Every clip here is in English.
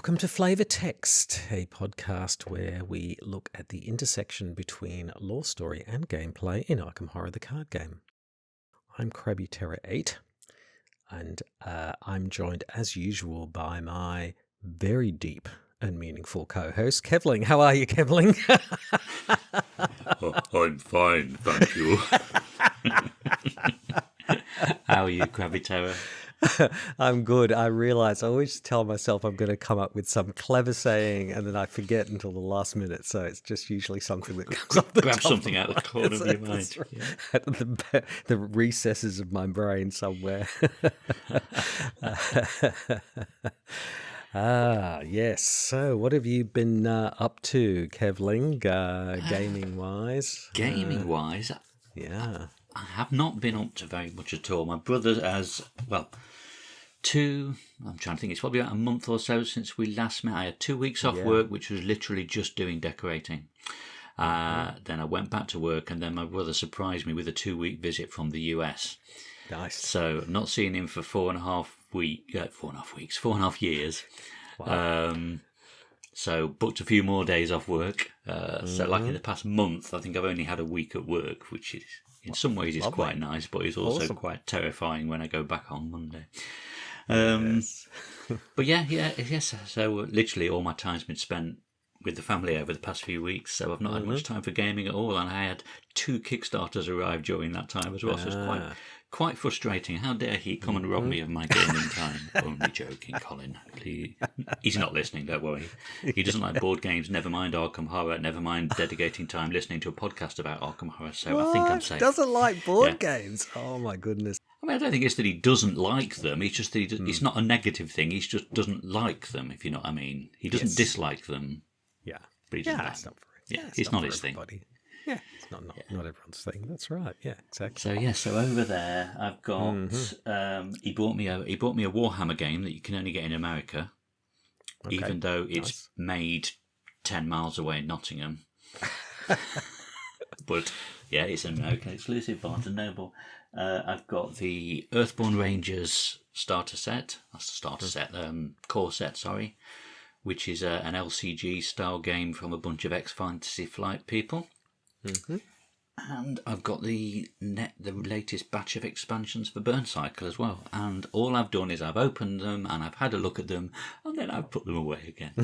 Welcome to Flavor Text, a podcast where we look at the intersection between lore story and gameplay in Arkham Horror the card game. I'm CrabbyTerror8, and I'm joined as usual by my very deep and meaningful co-host, Kevling. How are you, Kevling? I'm fine, thank you. How are you, CrabbyTerror? I'm good. I realize I always tell myself I'm going to come up with some clever saying, and then I forget until the last minute. So it's just usually something that comes up. Grab something out of the corner of your mind. Right. The recesses of my brain somewhere. Yes. So what have you been up to, Kevling, gaming-wise? Gaming-wise? Yeah. I have not been up to very much at all. My brother has, I'm trying to think, it's probably about a month or so since we last met. I had 2 weeks off work, which was literally just doing decorating. Then I went back to work, and then my brother surprised me with a 2-week visit from the US. Nice. So not seeing him for 4.5 years. Wow. So booked a few more days off work. So like in the past month, I think I've only had a week at work, which is in some ways is quite nice, but it's also quite terrifying when I go back on Monday. Yes. But yes. So literally all my time's been spent with the family over the past few weeks. So I've not had much time for gaming at all, and I had 2 Kickstarters arrive during that time as well. So it's quite frustrating. How dare he come and rob me of my gaming time? Only joking, Colin. He's not listening, don't worry. He doesn't like board games, never mind Arkham Horror, never mind dedicating time listening to a podcast about Arkham Horror, so I think I'm safe. Doesn't like board games? Oh my goodness. I mean, I don't think it's that he doesn't like them, it's just that it's not a negative thing, he just doesn't like them, if you know what I mean. He doesn't dislike them. Yeah. But he doesn't like it's them. not for it. Yeah, it's not his everybody. thing. Yeah, it's not everyone's thing. That's right. Yeah, exactly. So over there, I've got. He bought me a Warhammer game that you can only get in America, even though it's made 10 miles away in Nottingham. But yeah, it's an American exclusive, Barnes and Noble. I've got the Earthborn Rangers starter set. That's the starter set, core set. Sorry, which is an LCG style game from a bunch of Fantasy Flight people. And I've got the latest batch of expansions for Burn Cycle as well. And all I've done is I've opened them and I've had a look at them and then I've put them away again.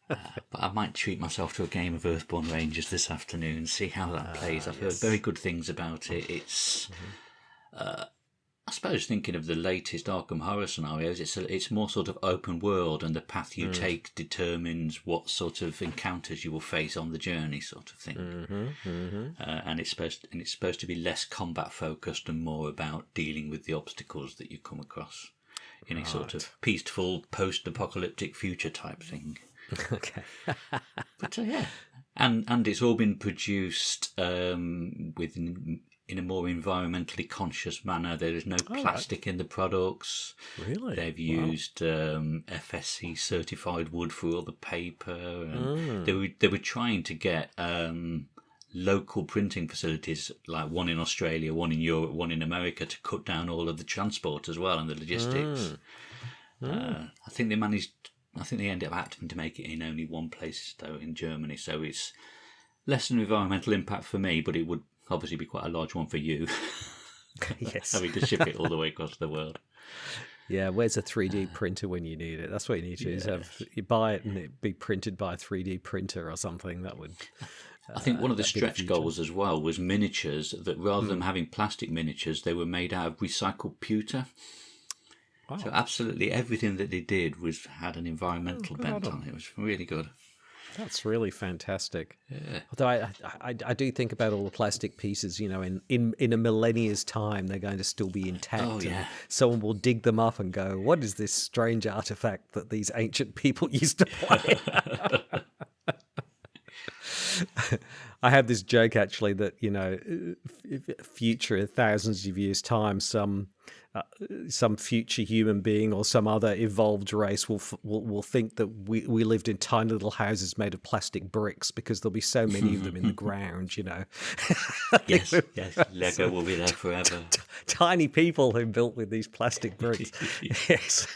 But I might treat myself to a game of Earthborn Rangers this afternoon, see how that plays. I've heard very good things about it. It's, I suppose, thinking of the latest Arkham Horror scenarios, it's more sort of open world, and the path you take determines what sort of encounters you will face on the journey, sort of thing. And it's supposed to be less combat focused and more about dealing with the obstacles that you come across in a sort of peaceful post-apocalyptic future type thing. Okay. But and it's all been produced in a more environmentally conscious manner. There is no plastic in the products. Really? They've used FSC certified wood for all the paper. And they were trying to get local printing facilities, like one in Australia, one in Europe, one in America, to cut down all of the transport as well and the logistics. I think they ended up having to make it in only one place, though, in Germany. So it's less an environmental impact for me, but it would obviously be quite a large one for you. Yes. Having to ship it all the way across the world. Yeah, where's a 3D printer when you need it? That's what you need to do. Is you buy it and it be printed by a 3D printer or something. That would. I think one of the stretch goals as well was miniatures, that rather than having plastic miniatures, they were made out of recycled pewter. Wow. So absolutely everything that they did had an environmental bent on it. It was really good. That's really fantastic. Yeah. Although I do think about all the plastic pieces, you know, in a millennia's time, they're going to still be intact. Oh, yeah. And someone will dig them up and go, what is this strange artifact that these ancient people used to play? I have this joke, actually, that, you know, future thousands of years' time, some some future human being or some other evolved race will think that we lived in tiny little houses made of plastic bricks because there'll be so many of them in the ground, you know. Yes, Lego will be there forever. Tiny people who built with these plastic bricks. Yes.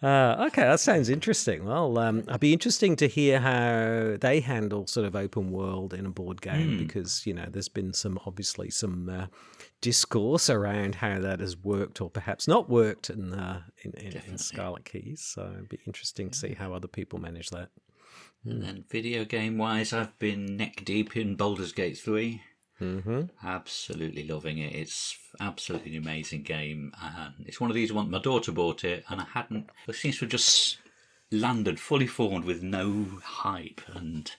Okay, that sounds interesting. Well, it'd be interesting to hear how they handle sort of open world in a board game because, you know, there's been obviously some discourse around how that has worked or perhaps not worked in Scarlet Keys. So it'd be interesting to see how other people manage that. And then video game wise, I've been neck deep in Baldur's Gate 3. Absolutely loving it. It's absolutely an amazing game, and it's one of these ones. My daughter bought it, and it seems to have just landed fully formed with no hype. And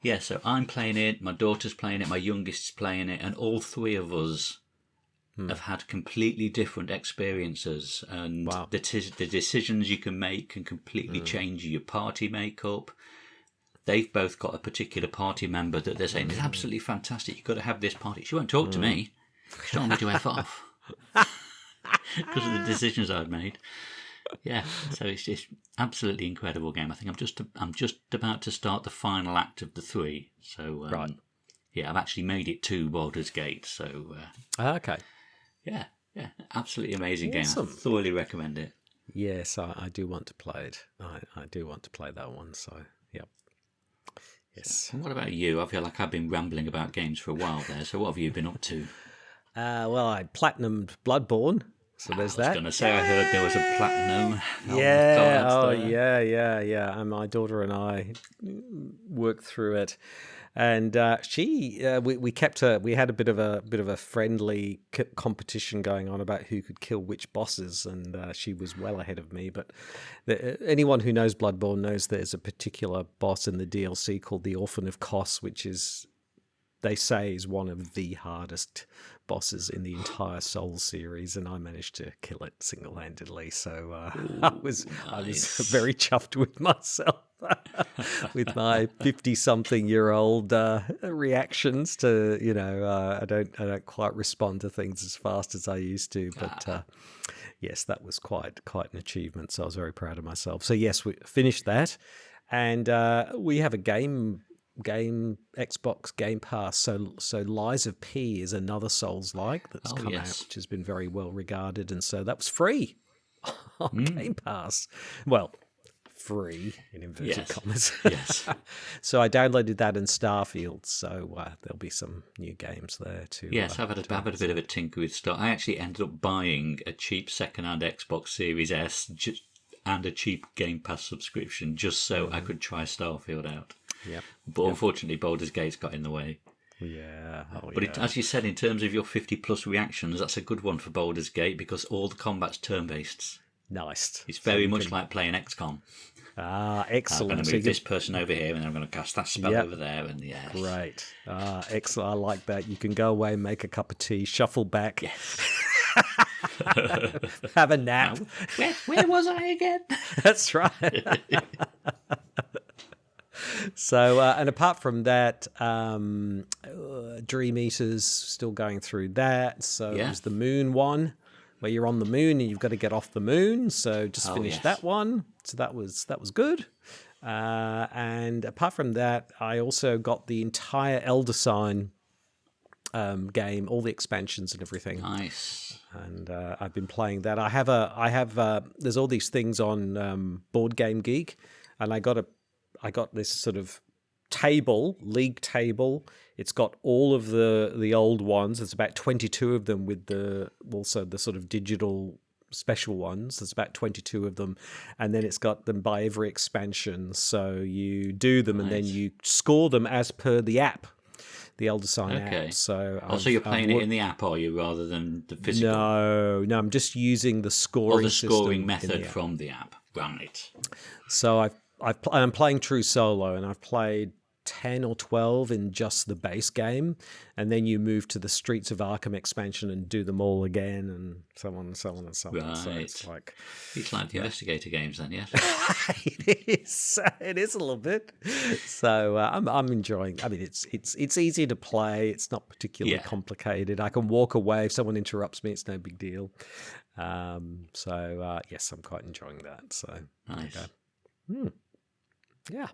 yeah, so I'm playing it, my daughter's playing it, my youngest is playing it, and all three of us have had completely different experiences. And the decisions you can make can completely change your party makeup. They've both got a particular party member that they're saying is absolutely fantastic. You've got to have this party. She won't talk to me. She told me to F off because of the decisions I've made. Yeah, so it's just absolutely incredible game. I think I'm just about to start the final act of the 3. So yeah, I've actually made it to Baldur's Gate. So okay, yeah, absolutely amazing awesome. Game. I thoroughly recommend it. Yes, I do want to play it. I do want to play that one. So yep. Yes. And what about you? I feel like I've been rambling about games for a while there. So what have you been up to? Well, I platinumed Bloodborne. So there's that. I was going to say, I heard there was a platinum. Yeah. And my daughter and I worked through it, and we had a bit of a friendly competition going on about who could kill which bosses, and she was well ahead of me. But anyone who knows Bloodborne knows there's a particular boss in the DLC called the Orphan of Kos, which they say is one of the hardest bosses in the entire Souls series, and I managed to kill it single-handedly. So I was very chuffed with myself with my 50-something-year-old reactions to, you know, I don't quite respond to things as fast as I used to, but yes, that was quite an achievement. So I was very proud of myself. So yes, we finished that, and we have a game Xbox Game Pass, so Lies of P is another Souls-like that's come out, which has been very well regarded, and so that was free on Game Pass. Well, free in inverted commas. Yes. So I downloaded that in Starfield, so there'll be some new games there too. Yes, I've had a bit of a tinker with Star. I actually ended up buying a cheap second-hand Xbox Series S and a cheap Game Pass subscription just so I could try Starfield out. Yeah, but unfortunately, Baldur's Gate's got in the way. Yeah, but as you said, in terms of your 50+ reactions, that's a good one for Baldur's Gate because all the combat's turn-based. Nice. It's very much like playing XCOM. Excellent. I'm going to move this person over here, and I'm going to cast that spell over there, and Great. Excellent. I like that. You can go away, and make a cup of tea, shuffle back. Yes. Have a nap. Where was I again? That's right. So, and apart from that, Dream Eater's still going through that. So there's the Moon one, where you're on the moon and you've got to get off the moon. So just finished that one. So that was good. And apart from that, I also got the entire Elder Sign game, all the expansions and everything. Nice. And I've been playing that. I have there's all these things on Board Game Geek, and I got this sort of league table. It's got all of the old ones. There's about 22 of them with also the sort of digital special ones. There's about 22 of them. And then it's got them by every expansion. So you do them and then you score them as per the app, the Elder Sign app. So so you're playing it in the app, are you, rather than the physical? No, I'm just using the scoring scoring method from the app. Right. So I'm playing True Solo, and I've played 10 or 12 in just the base game, and then you move to the Streets of Arkham expansion and do them all again, and so on and so on and so on. Right. So it's like the Investigator games then, yes? it is a little bit. So I'm enjoying. I mean, it's easy to play. It's not particularly complicated. I can walk away if someone interrupts me. It's no big deal. Yes, I'm quite enjoying that. So nice. Yeah.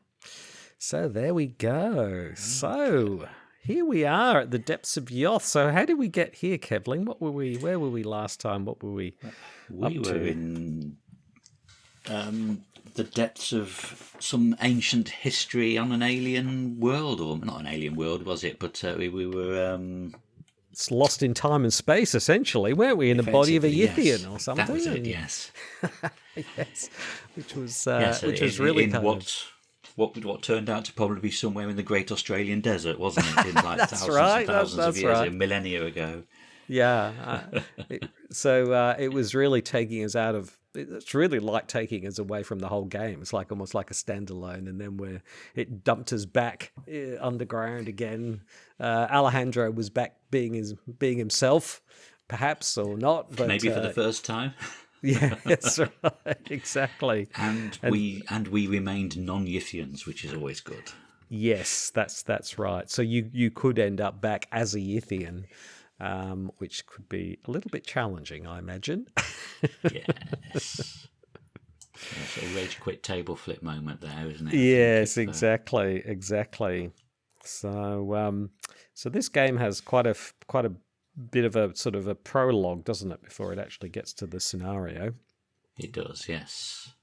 So there we go. So here we are at the Depths of Yoth. So how did we get here, Kevling? Where were we last time? What were we up were to? In the depths of some ancient history on an alien world, or not an alien world, was it? But we were... It's lost in time and space, essentially, weren't we? In the body of a Yithian or something. That was it, yes. Yes, which was really what turned out to probably be somewhere in the Great Australian Desert, wasn't it? In like thousands of years, a millennia ago. Yeah. It was really taking us out of. It's really like taking us away from the whole game. It's like almost like a standalone, and then it dumped us back underground again. Alejandro was back being himself, perhaps or not, but maybe for the first time. Yeah, that's right, exactly. And we remained non-Yithians, which is always good. Yes, that's right. So you could end up back as a Yithian, which could be a little bit challenging, I imagine. Yes. It's a rage quit table flip moment there, isn't it? Yes, exactly. So this game has quite a bit of a sort of a prologue, doesn't it, before it actually gets to the scenario? It does, yes.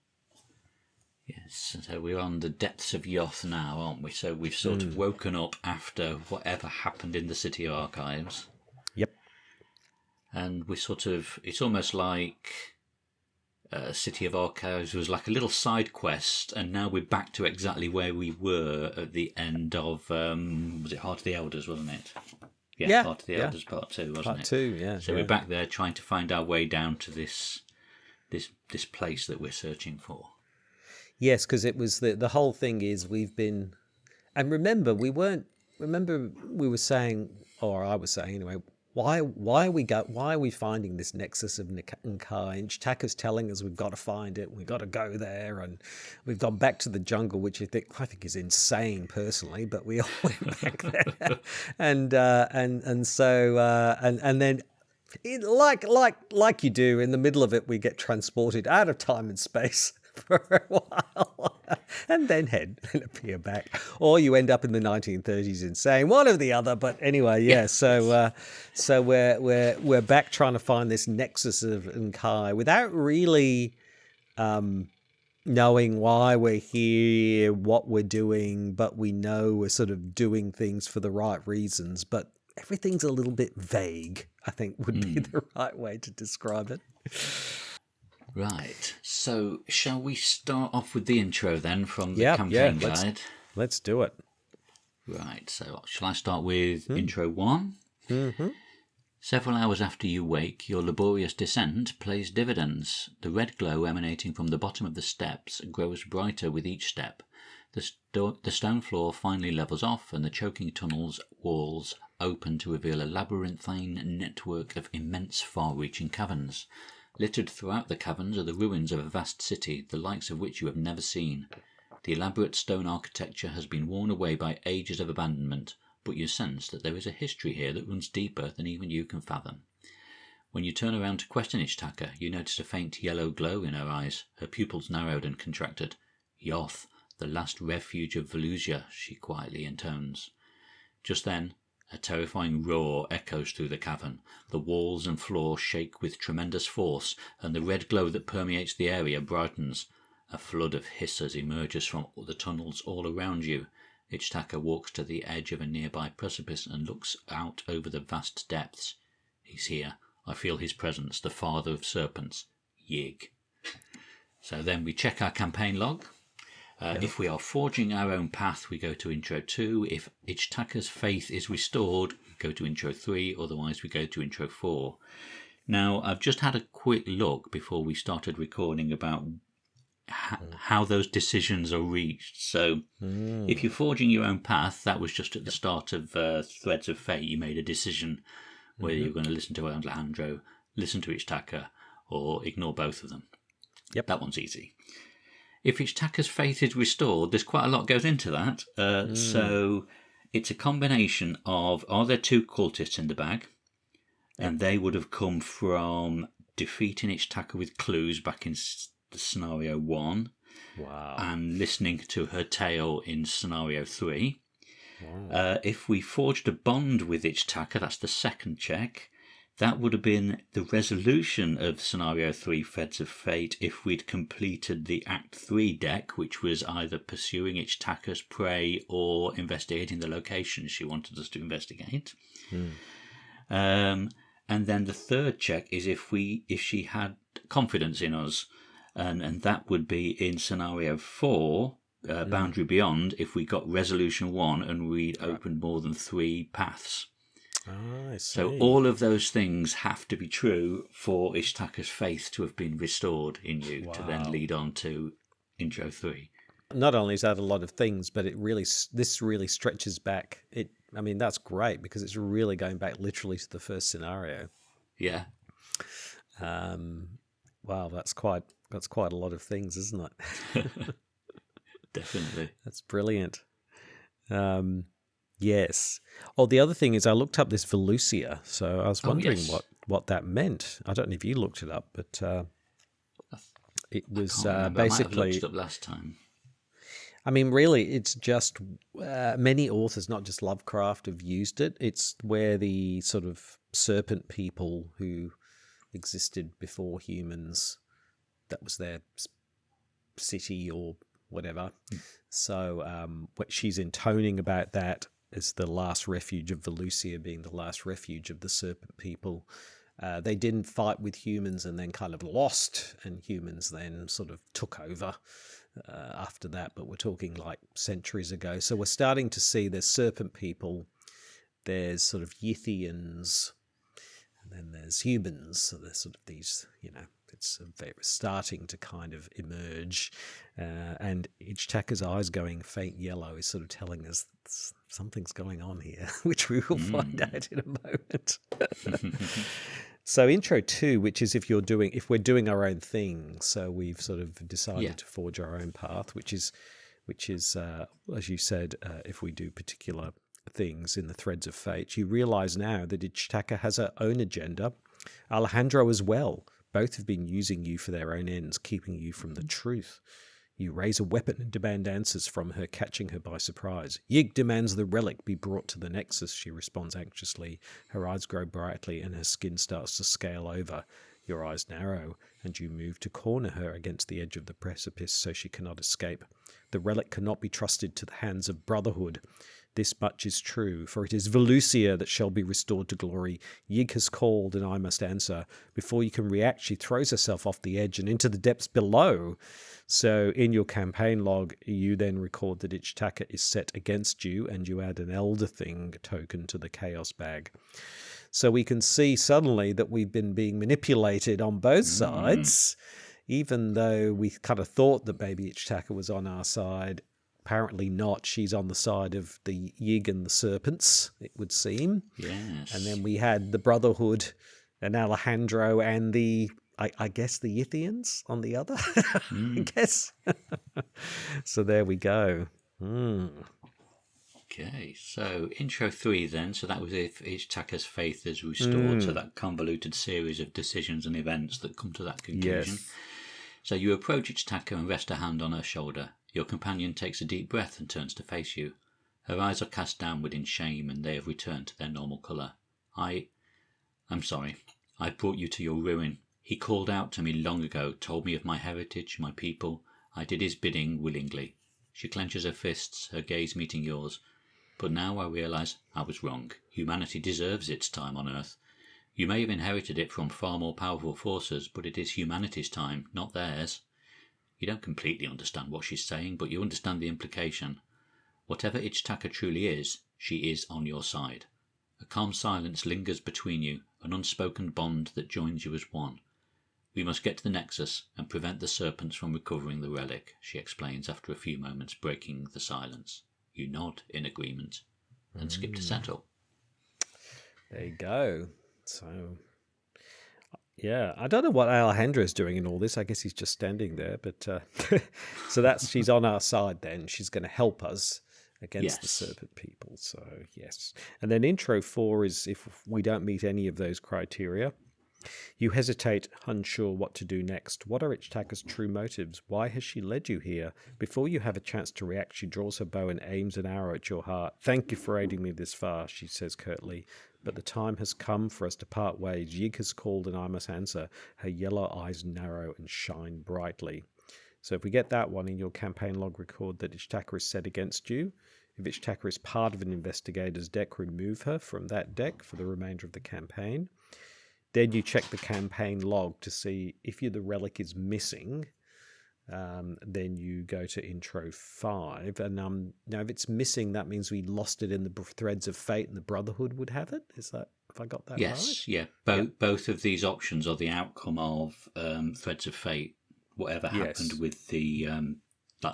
Yes, so we're on the Depths of Yoth now, aren't we? So we've sort of woken up after whatever happened in the City Archives. Yep. And we it's almost like City of Archives was like a little side quest, and now we're back to exactly where we were at the end of, was it Heart of the Elders, wasn't it? Yeah, Heart of the Elders Part 2, wasn't it? Part 2, yeah. So we're back there trying to find our way down to this place that we're searching for. Yes, because it was the whole thing is we've been, and remember we were saying, or I was saying anyway, why are we finding this nexus of Nkai? And Chitaka's telling us we've got to find it, we've got to go there, and we've gone back to the jungle, which I think is insane personally, but we all went back there, and then like you do in the middle of it, we get transported out of time and space for a while and then appear back, or you end up in the 1930s insane, one or the other. But anyway, so we're back trying to find this nexus of Nkai without really knowing why we're here, what we're doing, but we know we're sort of doing things for the right reasons, but everything's a little bit vague, I think would be the right way to describe it. Right. So, shall we start off with the intro then from the campaign guide? Let's do it. Right. So, shall I start with intro 1? Mm-hmm. Several hours after you wake, your laborious descent pays dividends. The red glow emanating from the bottom of the steps grows brighter with each step. The stone floor finally levels off, and the choking tunnel's walls open to reveal a labyrinthine network of immense far-reaching caverns. Littered throughout the caverns are the ruins of a vast city, the likes of which you have never seen. The elaborate stone architecture has been worn away by ages of abandonment, but you sense that there is a history here that runs deeper than even you can fathom. When you turn around to question Ishtaka, you notice a faint yellow glow in her eyes. Her pupils narrowed and contracted. Yoth, the last refuge of Volusia, she quietly intones. Just then, a terrifying roar echoes through the cavern. The walls and floor shake with tremendous force, and the red glow that permeates the area brightens. A flood of hissers emerges from the tunnels all around you. Ichtaka walks to the edge of a nearby precipice and looks out over the vast depths. He's here. I feel his presence, the father of serpents. Yig. So then we check our campaign log. If we are forging our own path, we go to intro 2. If Ichtaka's faith is restored, we go to intro 3. Otherwise, we go to intro 4. Now, I've just had a quick look before we started recording about how those decisions are reached. So if you're forging your own path, that was just at the start of Threads of Fate. You made a decision whether you're going to listen to Alejandro, listen to Ichtaka, or ignore both of them. Yep. That one's easy. If Ichtaka's faith is restored, there's quite a lot goes into that. So it's a combination of, are there two cultists in the bag? And they would have come from defeating Ichtaka with clues back in the scenario 1. Wow. And listening to her tale in scenario 3. Wow. If we forged a bond with Ichtaka, that's the second check. That would have been the resolution of scenario 3, Threads of Fate, if we'd completed the Act 3 deck, which was either pursuing Ichtaka's prey or investigating the location she wanted us to investigate. And then the third check is if she had confidence in us, and that would be in scenario 4, Boundary Beyond, if we got resolution 1 and we'd opened more than 3 paths. I see. So all of those things have to be true for Ichtaka's faith to have been restored in you to then lead on to intro 3. Not only is that a lot of things, but this really stretches back. That's great because it's really going back literally to the first scenario. Yeah. Wow, that's quite a lot of things, isn't it? Definitely. That's brilliant. Yes. Oh, the other thing is I looked up this Velusia, so I was wondering what that meant. I don't know if you looked it up, but it was basically. I might have looked it up last time. Really, it's just many authors, not just Lovecraft, have used it. It's where the sort of serpent people who existed before humans, that was their city or whatever. So what she's intoning about that is the last refuge of Velusia being the last refuge of the serpent people. They didn't fight with humans and then kind of lost, and humans then sort of took over after that, but we're talking like centuries ago. So we're starting to see there's serpent people, there's sort of Yithians, and then there's humans. So there's sort of these, it's starting to kind of emerge. And Ichtaka's eyes going faint yellow is sort of telling us something's going on here, which we will find out in a moment. So intro 2, which is if we're doing our own thing. So we've sort of decided to forge our own path, which is as you said, if we do particular things in the Threads of Fate, you realize now that Ichtaka has her own agenda, Alejandro as well. Both have been using you for their own ends, keeping you from the truth. You raise a weapon and demand answers from her, catching her by surprise. Yig demands the relic be brought to the Nexus, she responds anxiously. Her eyes grow brightly and her skin starts to scale over. Your eyes narrow, and you move to corner her against the edge of the precipice so she cannot escape. The relic cannot be trusted to the hands of Brotherhood. This much is true, for it is Velusia that shall be restored to glory. Yig has called, and I must answer. Before you can react, she throws herself off the edge and into the depths below. So in your campaign log, you then record that Ichtaka is set against you, and you add an Elder Thing token to the Chaos bag. So we can see suddenly that we've been being manipulated on both sides, even though we kind of thought that maybe Ichtaka was on our side. Apparently not. She's on the side of the Yig and the serpents, it would seem. Yes. And then we had the Brotherhood and Alejandro and I guess the Yithians on the other, I guess. So there we go. Okay, so intro 3 then. So that was if Ichtaka's faith is restored. So that convoluted series of decisions and events that come to that conclusion. Yes. So you approach Ichtaka and rest a hand on her shoulder. Your companion takes a deep breath and turns to face you. Her eyes are cast downward in shame, and they have returned to their normal colour. I'm sorry. I brought you to your ruin. He called out to me long ago, told me of my heritage, my people. I did his bidding willingly. She clenches her fists, her gaze meeting yours. But now I realise I was wrong. Humanity deserves its time on Earth. You may have inherited it from far more powerful forces, but it is humanity's time, not theirs. You don't completely understand what she's saying, but you understand the implication. Whatever Ichtaka truly is, she is on your side. A calm silence lingers between you, an unspoken bond that joins you as one. We must get to the Nexus and prevent the serpents from recovering the relic, she explains after a few moments, breaking the silence. You nod in agreement and skip to setup. There you go. So, yeah, I don't know what Alejandro's doing in all this. I guess he's just standing there. But so she's on our side then. She's going to help us against the serpent people. So, yes. And then intro 4 is if we don't meet any of those criteria. You hesitate, unsure what to do next. What are Ichtaca's true motives? Why has she led you here? Before you have a chance to react, she draws her bow and aims an arrow at your heart. Thank you for aiding me this far, she says curtly. But the time has come for us to part ways. Yig has called and I must answer. Her yellow eyes narrow and shine brightly. So if we get that one in your campaign log, record that Ichtaca is set against you. If Ichtaca is part of an investigator's deck, remove her from that deck for the remainder of the campaign. Then you check the campaign log to see if the relic is missing. Then you go to intro 5. And now if it's missing, that means we lost it in the threads of fate and the Brotherhood would have it. Is that, have I got that right? Yes, yeah. Both of these options are the outcome of threads of fate. Whatever happened with the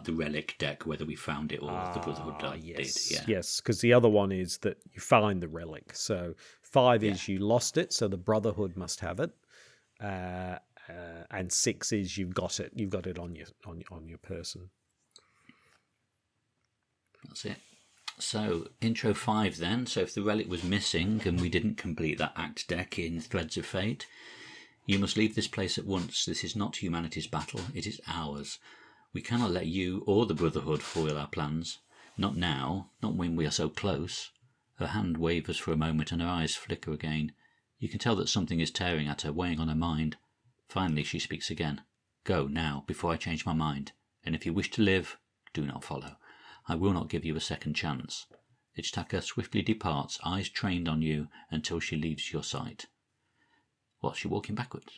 relic deck, whether we found it or the Brotherhood did. Yeah. Yes, because the other one is that you find the relic. So 5 is you lost it, so the Brotherhood must have it. And 6 is you've got it. You've got it on your person. That's it. So intro 5 then. So if the relic was missing and we didn't complete that act deck in Threads of Fate, you must leave this place at once. This is not humanity's battle. It is ours. We cannot let you or the Brotherhood foil our plans. Not now, not when we are so close. Her hand wavers for a moment and her eyes flicker again. You can tell that something is tearing at her, weighing on her mind. Finally she speaks again. Go now, before I change my mind. And if you wish to live, do not follow. I will not give you a second chance. Ichtaca swiftly departs, eyes trained on you, until she leaves your sight. What's she walking backwards?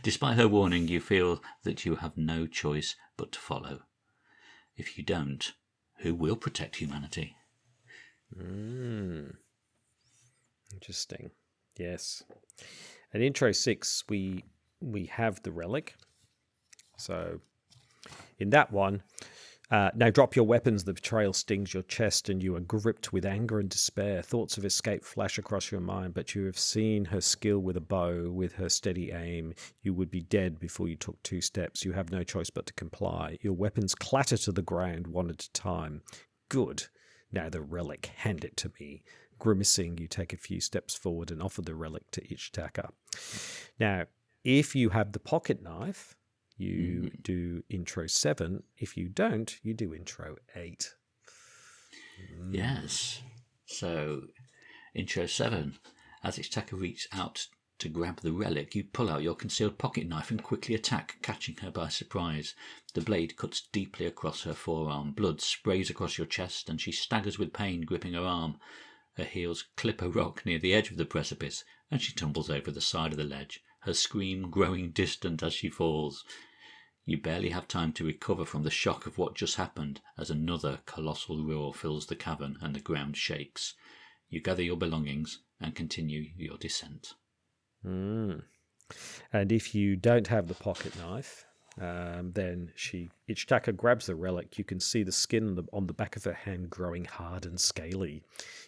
Despite her warning, you feel that you have no choice but to follow. If you don't, who will protect humanity? Interesting. Yes. At intro 6, we have the relic. So in that one, now drop your weapons. The betrayal stings your chest and you are gripped with anger and despair. Thoughts of escape flash across your mind, but you have seen her skill with a bow, with her steady aim. You would be dead before you took 2 steps. You have no choice but to comply. Your weapons clatter to the ground one at a time. Good. Now the relic, hand it to me. Grimacing, you take a few steps forward and offer the relic to Ichtaca. Now, if you have the pocket knife, you do intro 7. If you don't, you do intro 8. Yes. So, intro 7. As Ichtaca reaches out to grab the relic, you pull out your concealed pocket knife and quickly attack, catching her by surprise. The blade cuts deeply across her forearm. Blood sprays across your chest and she staggers with pain, gripping her arm. Her heels clip a rock near the edge of the precipice and she tumbles over the side of the ledge, her scream growing distant as she falls. You barely have time to recover from the shock of what just happened as another colossal roar fills the cavern and the ground shakes. You gather your belongings and continue your descent. And if you don't have the pocket knife, then Ichtaca grabs the relic. You can see the skin on the back of her hand growing hard and scaly.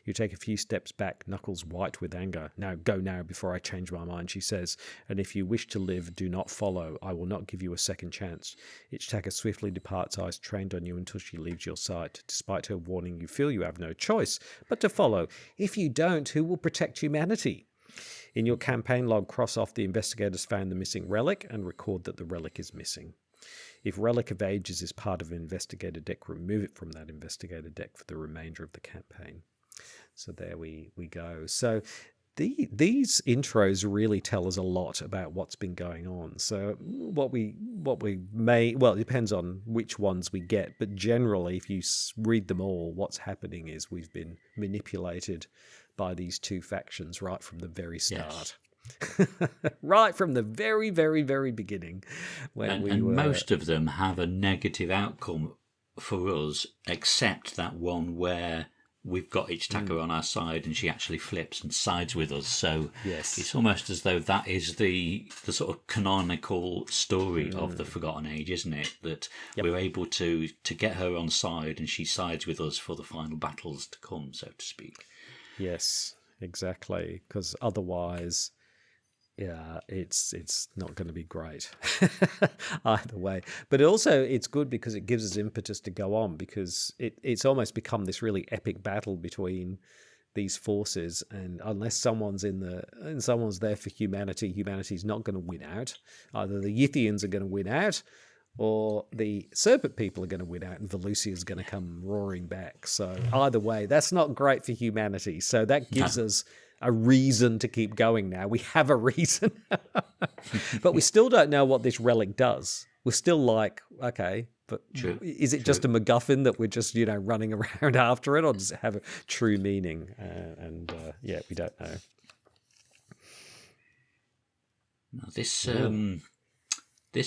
You take a few steps back, knuckles white with anger. Now, go now before I change my mind, she says. And if you wish to live, do not follow. I will not give you a second chance. Ichtaca swiftly departs, eyes trained on you until she leaves your sight. Despite her warning, you feel you have no choice but to follow. If you don't, who will protect humanity? In your campaign log, cross off the investigators found the missing relic and record that the relic is missing. If Relic of Ages is part of an investigator deck, remove it from that investigator deck for the remainder of the campaign. So there we go. So these intros really tell us a lot about what's been going on. So what we may, well, it depends on which ones we get, but generally, if you read them all, what's happening is we've been manipulated by these 2 factions right from the very start. Yes. Right from the very, very, very beginning. And most of them have a negative outcome for us, except that one where we've got Ichitaka on our side, and she actually flips and sides with us. So Yes. it's almost as though that is the sort of canonical story of the Forgotten Age, isn't it? That we're able to get her on side, and she sides with us for the final battles to come, so to speak. Yes, exactly. Because otherwise, yeah, it's not going to be great either way. But also, it's good because it gives us impetus to go on, because it's almost become this really epic battle between these forces, and unless someone's there for humanity, humanity's not going to win out. Either the Yithians are going to win out, or the Serpent people are going to win out, and Volusia's going to come roaring back. So either way, that's not great for humanity. So that gives us a reason to keep going now. We have a reason. But we still don't know what this relic does. We're still like, okay, but is it just a MacGuffin that we're just, running around after it, or does it have a true meaning? Yeah, we don't know. Now, this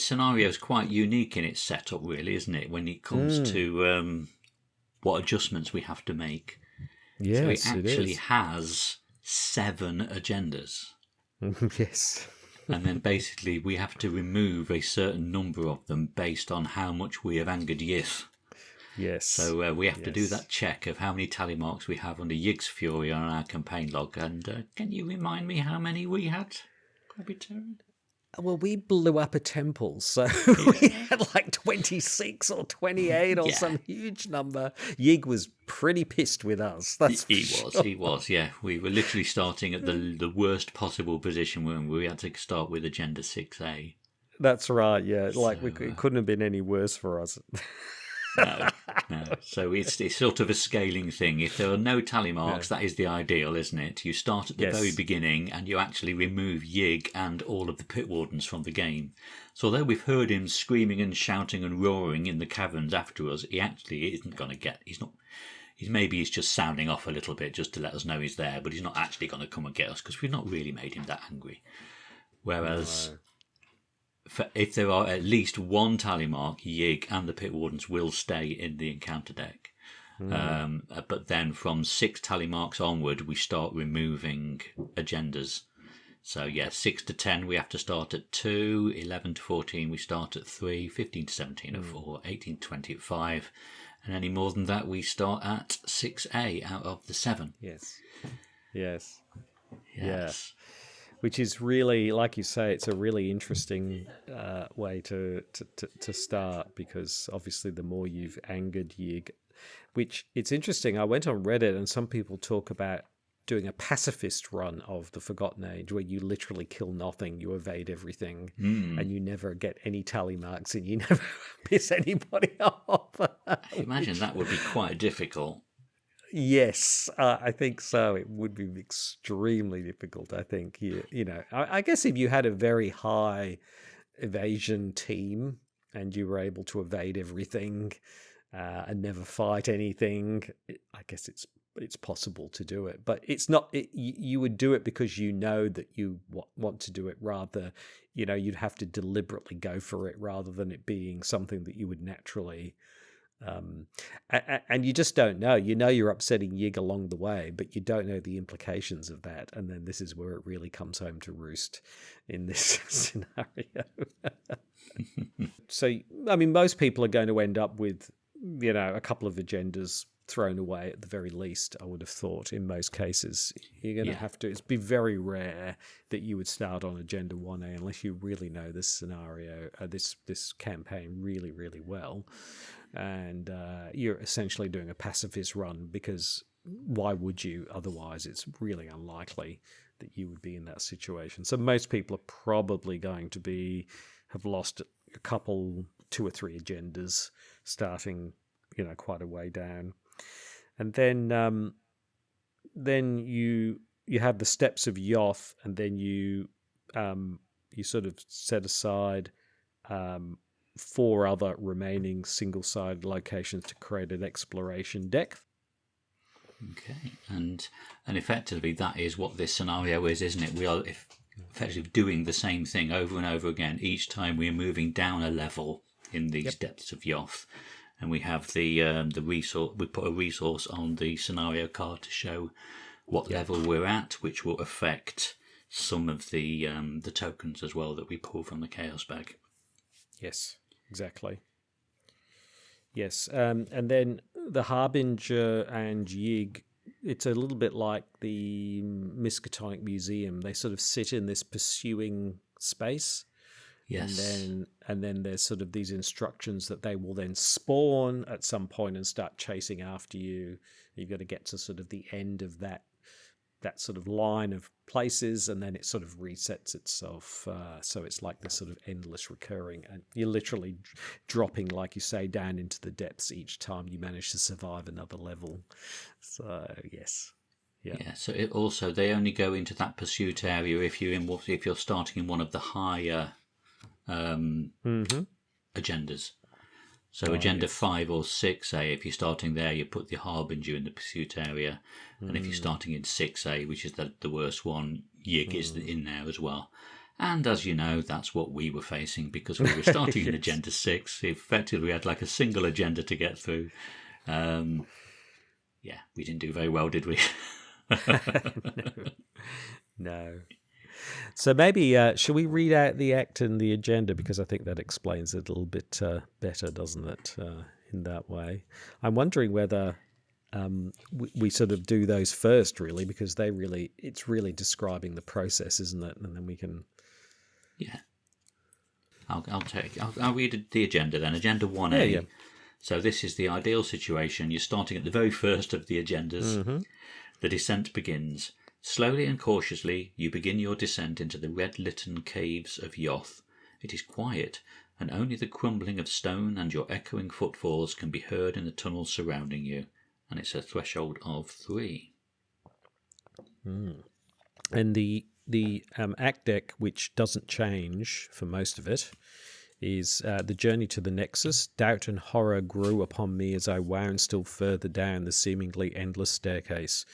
scenario is quite unique in its setup, really, isn't it? When it comes to what adjustments we have to make. Yes, so it actually has 7 agendas. Yes. And then basically we have to remove a certain number of them based on how much we have angered Yith. Yes. So we have to do that check of how many tally marks we have under Yig's Fury on our campaign log. And can you remind me how many we had, CrabbyTerror8? Well, we blew up a temple, so we had like 26 or 28 or some huge number. Yig was pretty pissed with us. He was, yeah. We were literally starting at the worst possible position when we had to start with Agenda 6A. That's right, yeah. It couldn't have been any worse for us. No. So it's sort of a scaling thing. If there are no tally marks, that is the ideal, isn't it? You start at the very beginning and you actually remove Yig and all of the pit wardens from the game. So although we've heard him screaming and shouting and roaring in the caverns after us, he actually isn't going to get... He's just sounding off a little bit just to let us know he's there, but he's not actually going to come and get us because we've not really made him that angry. Whereas... if there are at least 1 tally mark, Yig and the pit wardens will stay in the encounter deck. But then from 6 tally marks onward, we start removing agendas. So 6 to 10 we have to start at 2, 11 to 14 we start at 3, 15 to 17 at 4, 18 to 20 at 5, and any more than that we start at 6A out of the 7. Yes. Which is really, like you say, it's a really interesting way to start, because obviously the more you've angered Yig, which it's interesting. I went on Reddit and some people talk about doing a pacifist run of the Forgotten Age where you literally kill nothing, you evade everything, and you never get any tally marks and you never piss anybody off. Imagine that would be quite difficult. Yes, I think so. It would be extremely difficult, I think. I guess if you had a very high evasion team and you were able to evade everything and never fight anything, I guess it's possible to do it. But it's not. You would do it because you know that you want to do it. Rather, you'd have to deliberately go for it rather than it being something that you would naturally. And you just don't know. You're upsetting Yig along the way, but you don't know the implications of that. And then this is where it really comes home to roost in this scenario. So, I mean, most people are going to end up with, a couple of agendas thrown away at the very least, I would have thought, in most cases. You're going to have to, it'd be very rare that you would start on Agenda 1A unless you really know this scenario, this campaign really, really well. And you're essentially doing a pacifist run, because why would you otherwise? It's really unlikely that you would be in that situation. So most people are probably going to have lost a couple, 2 or 3 agendas starting, quite a way down. And then you have the Steps of Yoth, and then you sort of set aside 4 other remaining single-sided locations to create an exploration deck. Okay, and effectively that is what this scenario is, isn't it? We are effectively doing the same thing over and over again. Each time we're moving down a level in these Depths of Yoth, and we have the resource. We put a resource on the scenario card to show what level we're at, which will affect some of the tokens as well that we pull from the chaos bag. Yes, exactly. Yes, and then the Harbinger and Yig, it's a little bit like the Miskatonic Museum. They sort of sit in this pursuing space. Yes. And then there's sort of these instructions that they will then spawn at some point and start chasing after you. You've got to get to sort of the end of that sort of line of places, and then it sort of resets itself. So it's like this sort of endless recurring, and you're literally dropping, like you say, down into the depths each time you manage to survive another level. So yes. Yeah. So it also, they only go into that pursuit area if you're starting in one of the higher agendas. So agenda 5 or 6A, if you're starting there, you put the Harbinger in the pursuit area. And if you're starting in 6A, which is the worst one, Yig is in there as well. And as you know, that's what we were facing because we were starting in agenda 6. Effectively, we had like a single agenda to get through. We didn't do very well, did we? No. So maybe should we read out the act and the agenda, because I think that explains it a little bit better, doesn't it? In that way, I'm wondering whether we sort of do those first, really, because it's really describing the process, isn't it? And then we can. Yeah. I'll read the agenda then. Agenda 1A. Yeah. So this is the ideal situation. You're starting at the very first of the agendas. Mm-hmm. The descent begins. Slowly and cautiously, you begin your descent into the red-litten caves of Yoth. It is quiet, and only the crumbling of stone and your echoing footfalls can be heard in the tunnels surrounding you. And it's a threshold of 3. And the act deck, which doesn't change for most of it, is the journey to the Nexus. Doubt and horror grew upon me as I wound still further down the seemingly endless staircase.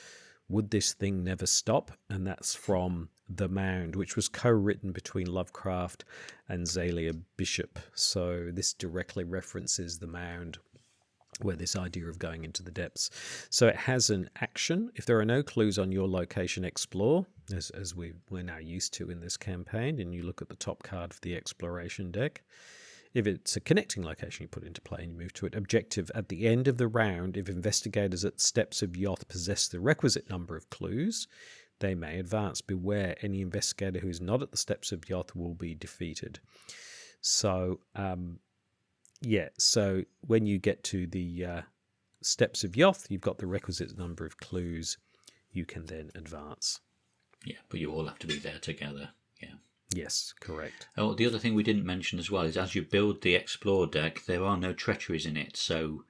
Would this thing never stop? And that's from The Mound, which was co-written between Lovecraft and Zalia Bishop. So this directly references The Mound, where this idea of going into the depths. So it has an action. If there are no clues on your location, explore, as we're now used to in this campaign, and you look at the top card for the exploration deck. If it's a connecting location, you put it into play and you move to it. Objective: at the end of the round, if investigators at Steps of Yoth possess the requisite number of clues, they may advance. Beware, any investigator who is not at the Steps of Yoth will be defeated. So, so when you get to the Steps of Yoth, you've got the requisite number of clues. You can then advance. Yeah, but you all have to be there together. Yeah. Yes, correct. Oh, the other thing we didn't mention as well is as you build the Explore deck, there are no treacheries in it, so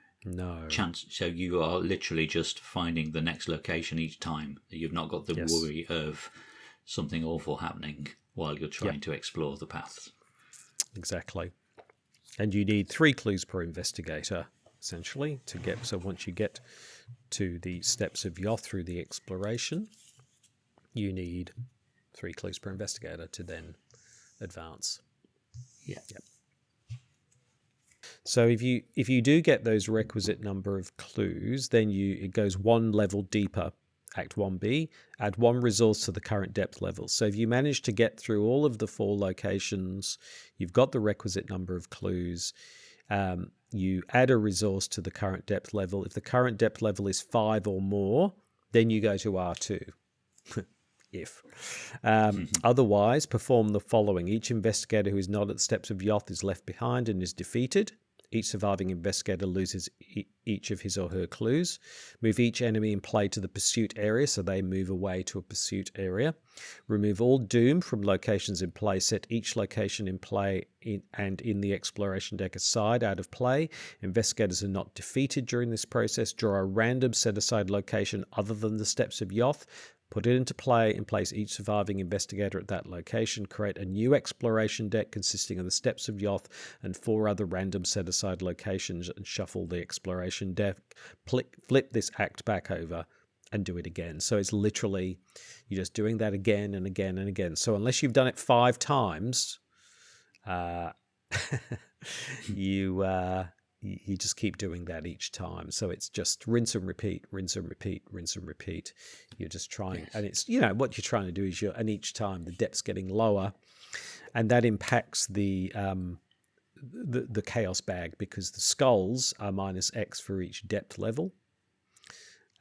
so you are literally just finding the next location each time. You've not got the worry of something awful happening while you're trying to explore the paths. Exactly. And you need 3 clues per investigator, essentially, to get. So once you get to the Steps of Yoth through the exploration, you need 3 clues per investigator to then advance. Yeah. Yep. So if you do get those requisite number of clues, then it goes 1 level deeper. Act 1B, add 1 resource to the current depth level. So if you manage to get through all of the 4 locations, you've got the requisite number of clues, you add a resource to the current depth level. If the current depth level is 5 or more, then you go to R2. Otherwise, perform the following. Each investigator who is not at the Steps of Yoth is left behind and is defeated. Each surviving investigator loses each of his or her clues. Move each enemy in play to the pursuit area, so they move away to a pursuit area. Remove all doom from locations in play. Set each location in play and in the exploration deck aside out of play. Investigators are not defeated during this process. Draw a random set-aside location other than the Steps of Yoth. Put it into play and place each surviving investigator at that location. Create a new exploration deck consisting of the Steps of Yoth and 4 other random set-aside locations and shuffle the exploration deck. Flip this act back over and do it again. So it's literally, you're just doing that again and again and again. So unless you've done it 5 times, you you just keep doing that each time. So it's just rinse and repeat, rinse and repeat, rinse and repeat. You're just trying, and it's, what you're trying to do is and each time the depth's getting lower, and that impacts the chaos bag, because the skulls are -X for each depth level.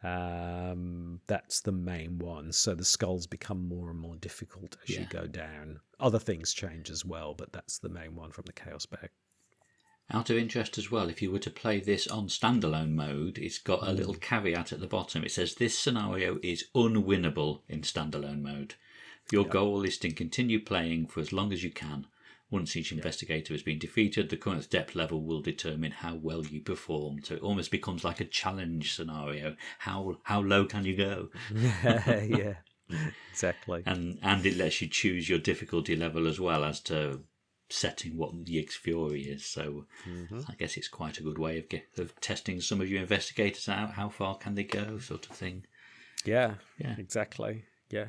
That's the main one. So the skulls become more and more difficult as you go down. Other things change as well, but that's the main one from the chaos bag. Out of interest as well, if you were to play this on standalone mode, it's got a little caveat at the bottom. It says this scenario is unwinnable in standalone mode. Your goal is to continue playing for as long as you can. Once each investigator has been defeated, the current depth level will determine how well you perform. So it almost becomes like a challenge scenario. How low can you go? Yeah, exactly. And it lets you choose your difficulty level as well as to setting what the Fury is. So I guess it's quite a good way of testing some of your investigators out. How far can they go, sort of thing. Yeah, exactly. Yeah.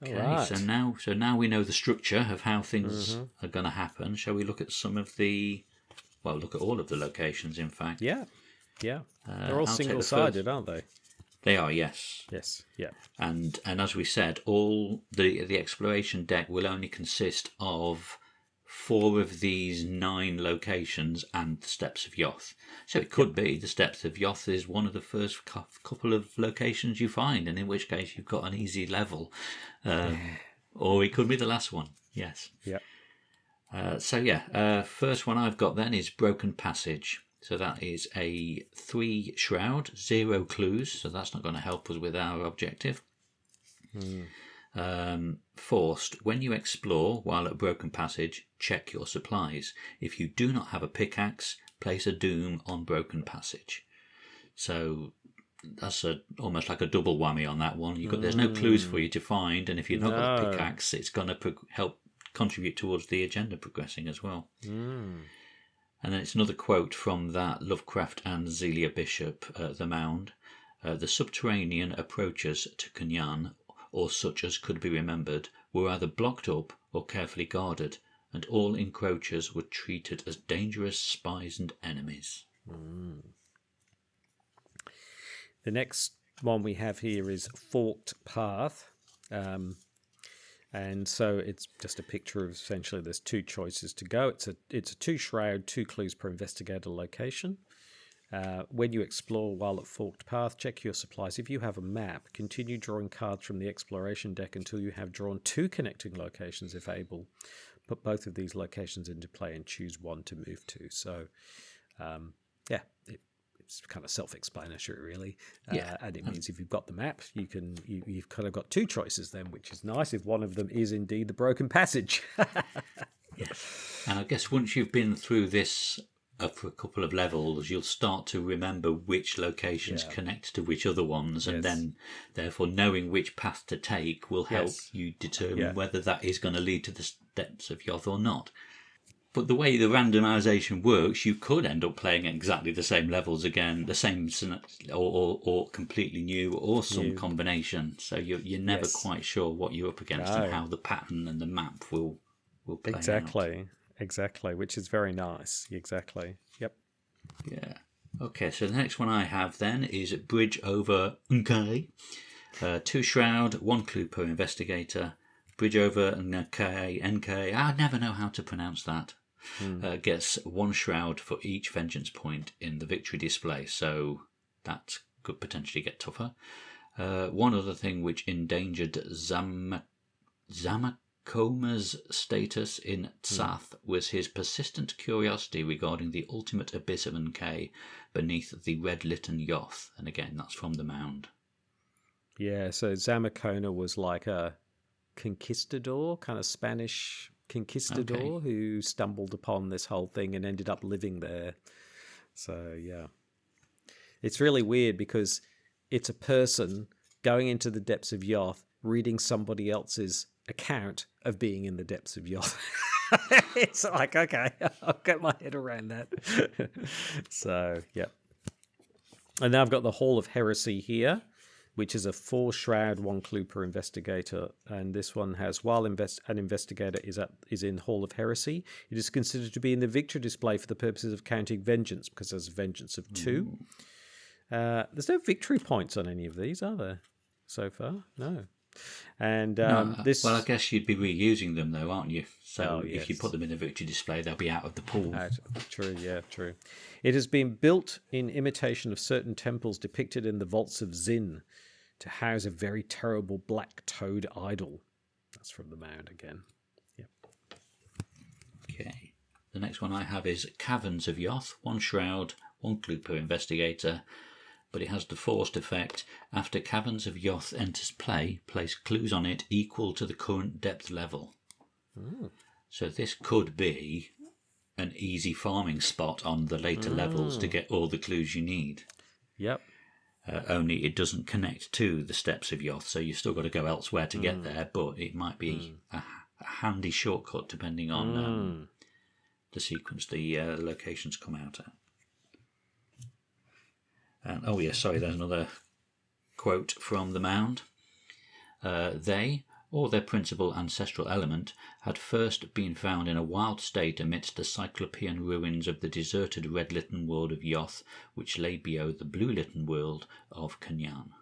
Okay, right. so now we know the structure of how things are going to happen. Shall we look at look at all of the locations, in fact? Yeah. They're all single-sided, aren't they? They are, yes. Yes, yeah. And as we said, all the exploration deck will only consist of 4 of these 9 locations and the Depths of Yoth. So it could be the Depths of Yoth is one of the first couple of locations you find, and in which case you've got an easy level. Or it could be the last one, yes. Yeah. First one I've got then is Broken Passage. So that is a 3 shroud, 0 clues, so that's not going to help us with our objective. Forced, when you explore while at Broken Passage, check your supplies. If you do not have a pickaxe, place a doom on Broken Passage. So that's almost like a double whammy on that one. There's no clues for you to find, and if you've not got a pickaxe, it's going to help contribute towards the agenda progressing as well. And then it's another quote from that Lovecraft and Zelia Bishop, The Mound. The subterranean approaches to Kunyan, or such as could be remembered, were either blocked up or carefully guarded, and all encroachers were treated as dangerous spies and enemies. The next one we have here is Forked Path. And so it's just a picture of, essentially there's 2 choices to go. It's a 2 shroud, 2 clues per investigator location. When you explore while at Forked Path, check your supplies. If you have a map, continue drawing cards from the exploration deck until you have drawn 2 connecting locations if able. Put both of these locations into play and choose one to move to. So, it's kind of self-explanatory, really. And it means if you've got the map, you've kind of got 2 choices then, which is nice if one of them is indeed the Broken Passage. And I guess once you've been through this for a couple of levels, you'll start to remember which locations connect to which other ones, and then therefore knowing which path to take will help you determine whether that is going to lead to the Depths of Yoth or not. But the way the randomization works, you could end up playing at exactly the same levels again, the same or completely new, or some combination. So you're never quite sure what you're up against and how the pattern and the map will play out. Exactly, which is very nice. Exactly. Yep. Yeah. Okay, so the next one I have then is Bridge Over NK. 2 shroud, 1 clue per investigator. Bridge Over NK. I never know how to pronounce that. Gets 1 shroud for each vengeance point in the victory display, so that could potentially get tougher. One other thing which endangered Zamakoma's status in Tsath was his persistent curiosity regarding the ultimate abyss of NK beneath the red-litten Yoth, and again, that's from the Mound. Yeah, so Zamakona was like a conquistador, kind of Spanish conquistador who stumbled upon this whole thing and ended up living there. So, yeah. It's really weird because it's a person going into the Depths of Yoth, reading somebody else's account of being in the Depths of Yoth. It's like, okay, I'll get my head around that. So, yeah. And now I've got the Hall of Heresy here. which is a 4-shroud, 1 clue per investigator. And this one has, while an investigator is in Hall of Heresy, it is considered to be in the victory display for the purposes of counting vengeance, because there's a vengeance of 2. There's no victory points on any of these, are there, so far? No. And this... Well, I guess you'd be reusing them, though, aren't you? So if you put them in a victory display, they'll be out of the pool. True, yeah, true. It has been built in imitation of certain temples depicted in the vaults of Zin to house a very terrible black toad idol. That's from the mound again. Yep. Okay. The next one I have is Caverns of Yoth, 1 shroud, 1 clue per investigator, but it has the forced effect. After Caverns of Yoth enters play, place clues on it equal to the current depth level. So this could be an easy farming spot on the later levels to get all the clues you need. Yep. Only it doesn't connect to the Steps of Yoth, so you've still got to go elsewhere to get there, but it might be a handy shortcut depending on the sequence the locations come out at. And, there's another quote from the mound. They, or their principal ancestral element, had first been found in a wild state amidst the cyclopean ruins of the deserted red-litten world of Yoth, which lay below the blue-litten world of Canyan.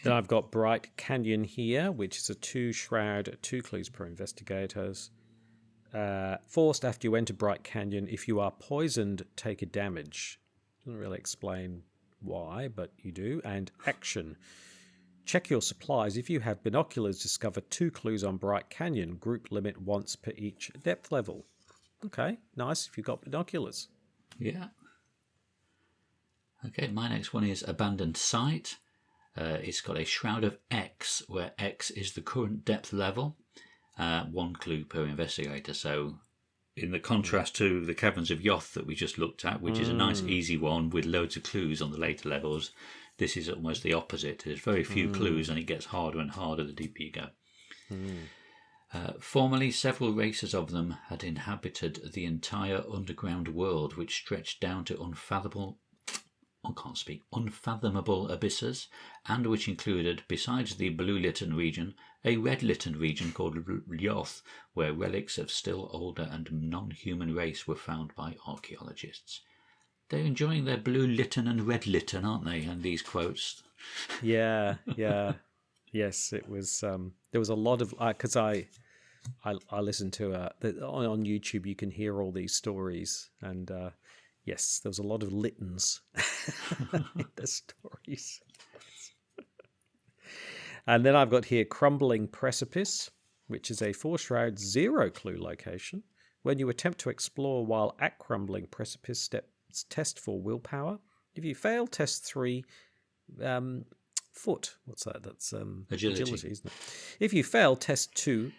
Then I've got Bright Canyon here, which is a 2-shroud, 2 clues per investigators. Forced after you enter Bright Canyon, if you are poisoned, take a damage. Doesn't really explain why, but you do. And action. Check your supplies. If you have binoculars, discover 2 clues on Bright Canyon. Group limit once per each depth level. Okay, nice if you've got binoculars. Yeah. Okay, my next one is Abandoned Site. It's got a Shroud of X, where X is the current depth level. 1 clue per investigator. So in the contrast to the Caverns of Yoth that we just looked at, which is a nice easy one with loads of clues on the later levels, this is almost the opposite. There's very few clues and it gets harder and harder the deeper you go. Formerly, several races of them had inhabited the entire underground world, which stretched down to unfathomable abysses, and which included, besides the blue-litten region, a red-litten region called Yoth, where relics of still older and non-human race were found by archaeologists. They're enjoying their blue-litten and red-litten, aren't they, and these quotes? Yeah. Yes, it was, there was a lot of, because I listened to, on YouTube you can hear all these stories, and yes, there was a lot of littens in the stories. And then I've got here Crumbling Precipice, which is a 4-shroud 0 clue location. When you attempt to explore while at Crumbling Precipice, steps test for willpower. If you fail, test 3 foot. What's that? That's agility, isn't it? If you fail, test 2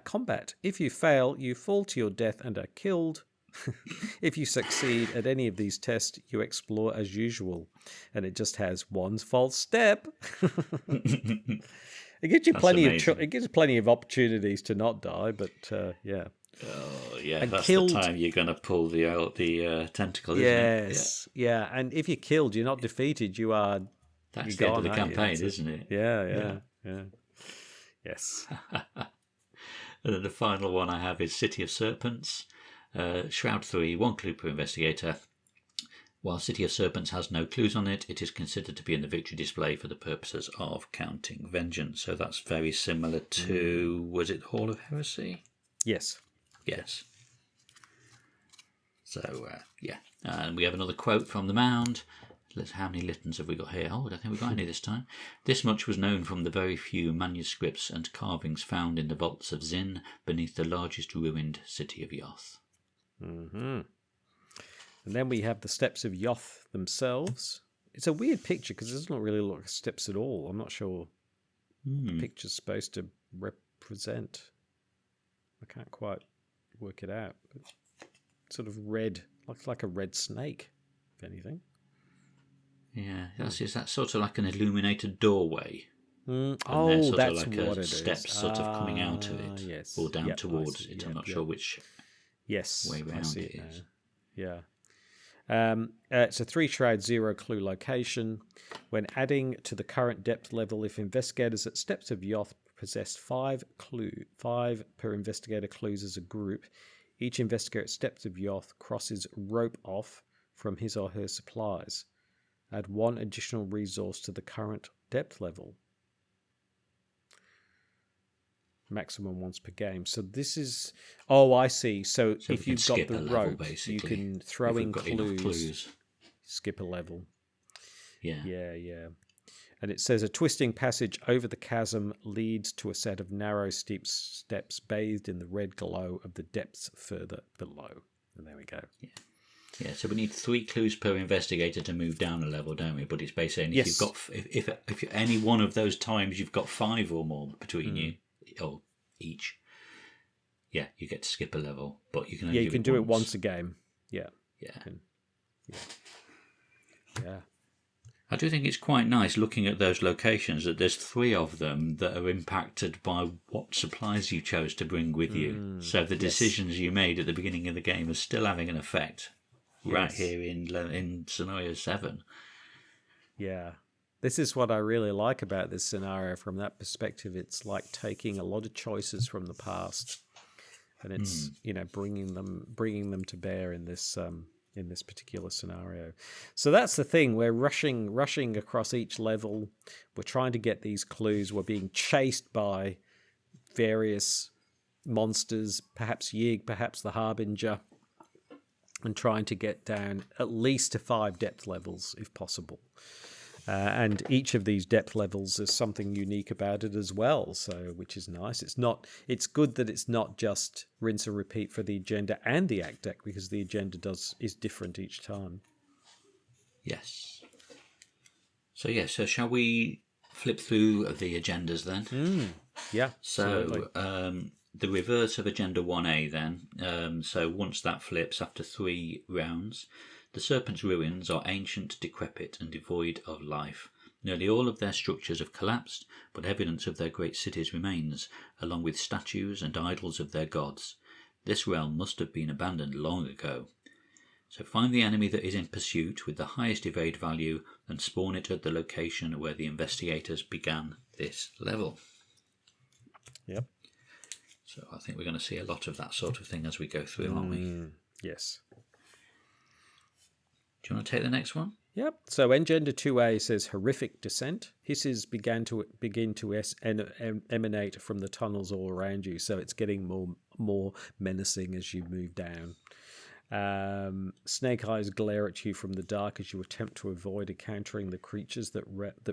combat. If you fail, you fall to your death and are killed. If you succeed at any of these tests, you explore as usual, and it just has 1 false step. It gives you plenty of opportunities to not die, but yeah. Oh yeah, and that's the time you're going to pull the tentacle. Yes, isn't it? Yeah. And if you're killed, you're not defeated. You are. That's the end of the campaign, isn't it? Yeah. Yes. And then the final one I have is City of Serpents. Shroud 3, 1 clue per investigator. While City of Serpents has no clues on it, it is considered to be in the victory display for the purposes of counting vengeance. So that's very similar to, was it Hall of Heresy? Yes. So, yeah. And we have another quote from the mound. How many littens have we got here? Oh, I don't think we've got any this time. This much was known from the very few manuscripts and carvings found in the vaults of Zin beneath the largest ruined city of Yoth. Mm-hmm. And then we have the Steps of Yoth themselves. It's a weird picture because it doesn't really look like steps at all. I'm not sure what the picture's supposed to represent. I can't quite work it out. But sort of red, looks like a red snake, if anything. Yeah, is that sort of like an illuminated doorway? Oh, that's like what it is. Steps sort of coming out of it, yes. or down towards it. I'm not sure which way round it is. Yeah. It's a 3 shroud, 0 clue location. When adding to the current depth level, if investigators at Depths of Yoth possess 5 per investigator clues as a group, each investigator at Depths of Yoth crosses rope off from his or her supplies. Add 1 additional resource to the current depth level. Maximum once per game. So this is... Oh, I see. So if you've got the rope, you can throw in clues. Skip a level. Yeah. Yeah. And it says a twisting passage over the chasm leads to a set of narrow, steep steps bathed in the red glow of the depths further below. And there we go. Yeah, so we need 3 clues per investigator to move down a level, don't we? But it's basically if you've got if any one of those times you've got 5 or more between you or each, you get to skip a level. But you can only do it once a game. Yeah. I do think it's quite nice looking at those locations that there's 3 of them that are impacted by what supplies you chose to bring with you. So the decisions you made at the beginning of the game are still having an effect right here in scenario 7. Yeah. This is what I really like about this scenario from that perspective. It's like taking a lot of choices from the past and it's, bringing them to bear in this particular scenario. So that's the thing. We're rushing across each level. We're trying to get these clues. We're being chased by various monsters, perhaps Yig, perhaps the Harbinger, and trying to get down at least to 5 depth levels if possible. And each of these depth levels is something unique about it as well, so which is nice. It's good that it's not just rinse and repeat for the agenda and the act deck, because the agenda is different each time. Yes. So shall we flip through the agendas then? Yeah. So the reverse of agenda 1A then. So once that flips after 3 rounds, the Serpent's ruins are ancient, decrepit, and devoid of life. Nearly all of their structures have collapsed, but evidence of their great cities remains, along with statues and idols of their gods. This realm must have been abandoned long ago. So find the enemy that is in pursuit with the highest evade value and spawn it at the location where the investigators began this level. Yep. So I think we're going to see a lot of that sort of thing as we go through, aren't we? Yes. Do you want to take the next one? Yep. So Agenda 2A says horrific descent. Hisses begin to emanate from the tunnels all around you, so it's getting more menacing as you move down. Snake eyes glare at you from the dark as you attempt to avoid encountering the creatures that